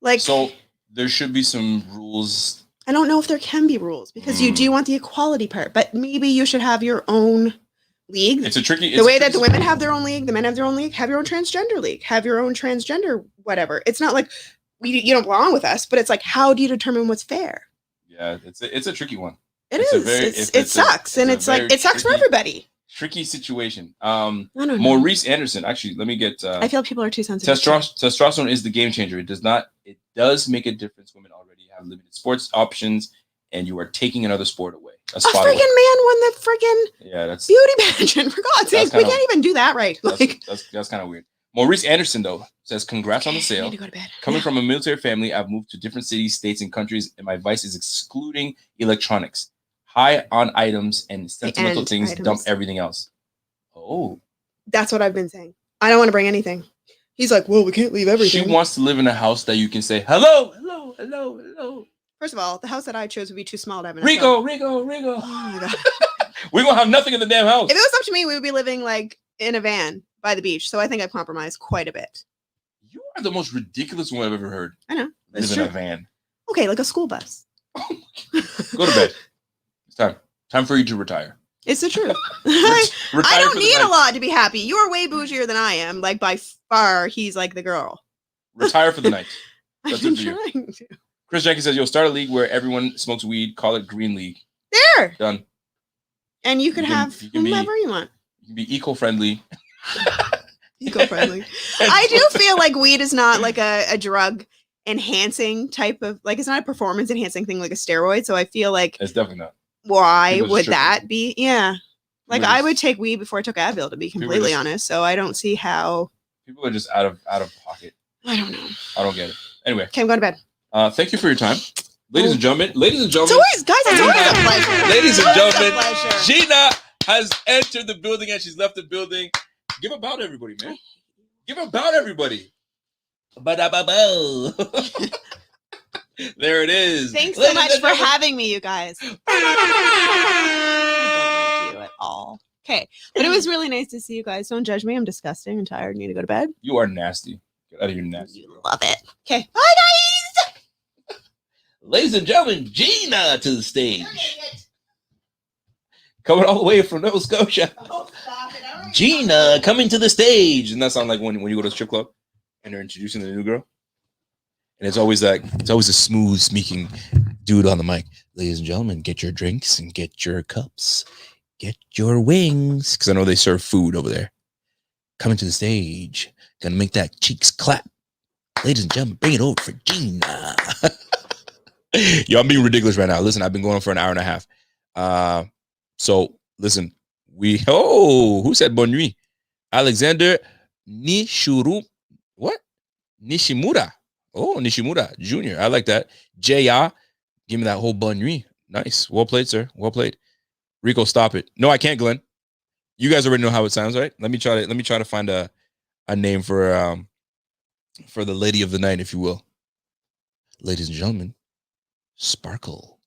Like, so there should be some rules. I don't know if there can be rules because you do want the equality part, but maybe you should have your own league. It's a tricky. The way that the women have their own league, the men have their own league. Have your own transgender league. Have your own transgender whatever. It's not like you don't belong with us, but it's like, how do you determine what's fair? Yeah, it's a tricky one. It sucks, and it's like it sucks for everybody. Tricky situation. I don't know. Maurice Anderson. Actually, let me get. I feel people are too sensitive. Testosterone is the game changer. It does make a difference. Women already have limited sports options, and you are taking another sport away. A freaking man won the freaking beauty pageant. For God's sake, we can't even do that right. That's kind of weird. Maurice Anderson, though, says, congrats on the sale. I need to go to bed. Coming from a military family, I've moved to different cities, states, and countries, and my advice is excluding electronics. High on items and sentimental things, dump everything else. Oh. That's what I've been saying. I don't want to bring anything. He's like, well, we can't leave everything. She wants to live in a house that you can say, hello. First of all, the house that I chose would be too small to have an RIco. Oh my God. We're going to have nothing in the damn house. If it was up to me, we would be living like in a van by the beach. So I think I've compromised quite a bit. You are the most ridiculous one I've ever heard. I know. Live in a van. Okay, like a school bus. Go to bed. It's time for you to retire. It's the truth. I don't need a lot to be happy. You are way bougier than I am. Like by far, he's like the girl. Retire for the night. That's it for you. Chris Jenkins says, you'll start a league where everyone smokes weed. Call it Green League. There. Done. And you can have whomever you want. You can be eco-friendly. Eco-friendly. I do feel like weed is not like a drug enhancing type of, like, it's not a performance enhancing thing like a steroid. So I feel like it's definitely not. Why would that be? Yeah. Like I would take weed before I took Advil, to be completely honest. So I don't see how. People are just out of pocket. I don't know. I don't get it. Anyway. Okay, I'm going to bed. Thank you for your time. Ladies and gentlemen. Guys, it's always a pleasure. Ladies and gentlemen, Gina has entered the building and she's left the building. Give about everybody, man. Give about everybody. There it is. Thanks so much for having me, you guys. I don't like you at all. Okay, but it was really nice to see you guys. Don't judge me. I'm disgusting and tired. Need to go to bed. You are nasty. Get out of here, nasty. You love it. Okay, bye, guys. Ladies and gentlemen, Gina to the stage. Coming all the way from Nova Scotia. Gina coming to the stage. And that sounds like when you go to a strip club and they're introducing the new girl. And it's always a smooth speaking dude on the mic. Ladies and gentlemen, get your drinks and get your cups. Get your wings. Because I know they serve food over there. Coming to the stage. Gonna make that cheeks clap. Ladies and gentlemen, bring it over for Gina. Yo, I'm being ridiculous right now. Listen, I've been going on for an hour and a half. So listen, who said bonne nuit? Alexander Nishimura. Oh, Nishimura Jr. I like that. J.R. Give me that whole bonne nuit. Nice. Well played, sir. Well played. RIco, stop it. No, I can't, Glenn. You guys already know how it sounds, right? Let me try to find a name for the lady of the night, if you will. Ladies and gentlemen, Sparkle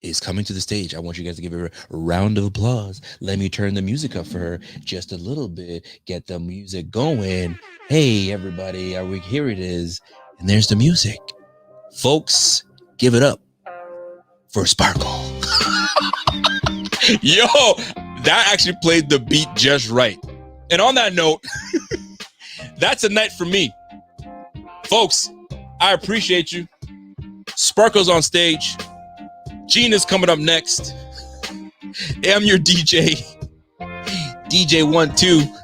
is coming to the stage. I want you guys to give her a round of applause. Let me turn the music up for her just a little bit. Get the music going. Hey, everybody. Here it is. And there's the music. Folks, give it up for Sparkle. Yo, That actually played the beat just right. And on that note, that's a night for me. Folks, I appreciate you. Sparkle's on stage. Gina's coming up next. Hey, I'm your DJ. DJ 1-2.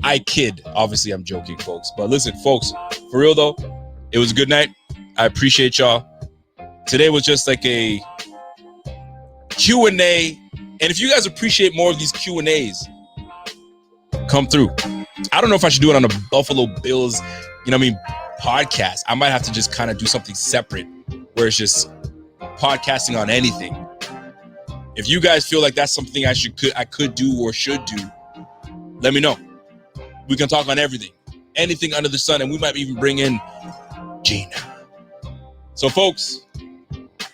I kid. Obviously, I'm joking, folks. But listen, folks, for real though, it was a good night. I appreciate y'all. Today was just like a Q&A. And if you guys appreciate more of these Q&As, come through. I don't know if I should do it on a Buffalo Bills, podcast. I might have to just kind of do something separate where it's just podcasting on anything. If you guys feel like that's something I could do or should do, let me know. We can talk on everything, anything under the sun, and we might even bring in Gina. So, folks,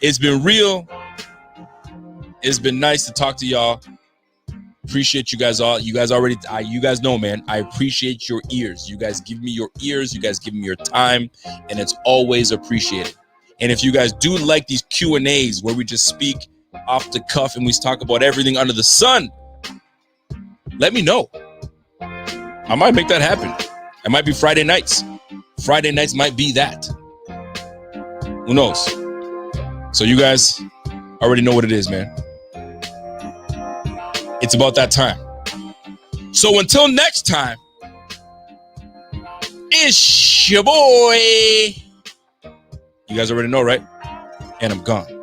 it's been real. It's been nice to talk to y'all. Appreciate you guys all. You guys know, man. I appreciate your ears. You guys give me your ears. You guys give me your time, and it's always appreciated. And if you guys do like these Q&As where we just speak off the cuff and we talk about everything under the sun, let me know. I might make that happen. It might be Friday nights. Friday nights might be that. Who knows? So you guys already know what it is, man. It's about that time. So until next time, it's your boy. You guys already know, right? And I'm gone.